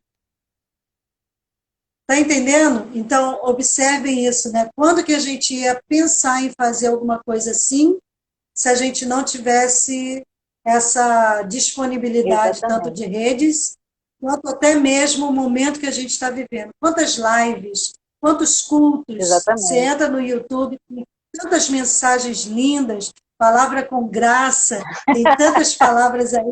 Tá entendendo? Então, observem isso, né? Quando que a gente ia pensar em fazer alguma coisa assim, se a gente não tivesse essa disponibilidade tanto de Exatamente. redes, quanto até mesmo o momento que a gente está vivendo. Quantas lives, quantos cultos, você Exatamente. entra no YouTube, tem tantas mensagens lindas, palavra com graça, tem tantas palavras aí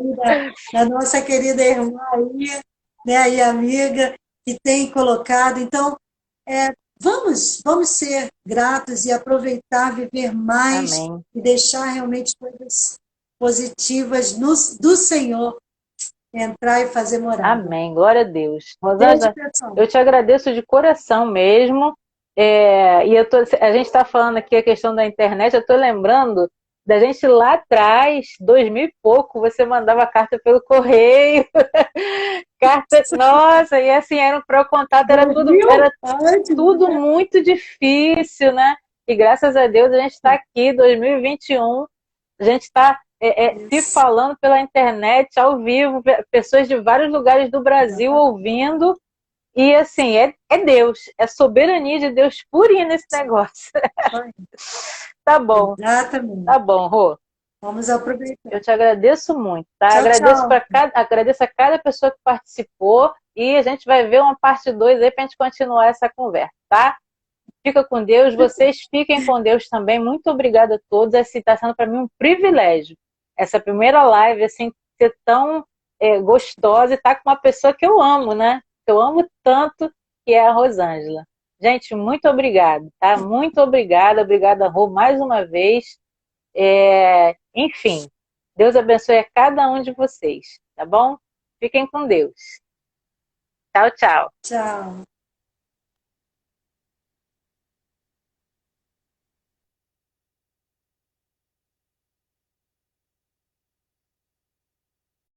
da nossa querida irmã aí, né, e amiga, que tem colocado. Então, vamos ser gratos e aproveitar, viver mais Amém. e deixar realmente coisas positivas do Senhor entrar e fazer morada. Amém. Glória a Deus. Beijo, Rosângela, pessoal. eu te agradeço de coração mesmo. E a gente está falando aqui a questão da internet, eu estou lembrando da gente lá atrás, 2000 e pouco, você mandava carta pelo correio, carta, nossa, e assim, era para o contato, Viu? era tudo muito difícil, né? E graças a Deus a gente está aqui, 2021, a gente está se Isso, falando pela internet, ao vivo, pessoas de vários lugares do Brasil exatamente. ouvindo, e assim, é Deus, é soberania de Deus purinha nesse negócio. Exatamente. Tá bom, Rô. Vamos aproveitar. Eu te agradeço muito, tá? Tchau, tchau. Agradeço a cada pessoa que participou e a gente vai ver uma parte 2 aí pra gente continuar essa conversa, tá? Fica com Deus, vocês fiquem com Deus também. Muito obrigada a todos. Esse está sendo para mim um privilégio. Essa primeira live, assim, ser tão gostosa e estar com uma pessoa que eu amo, né? Que eu amo tanto, que é a Rosângela. Gente, muito obrigada, tá? Muito obrigada, obrigada, Rô, mais uma vez. Enfim, Deus abençoe a cada um de vocês, tá bom? Fiquem com Deus. Tchau, tchau. Tchau.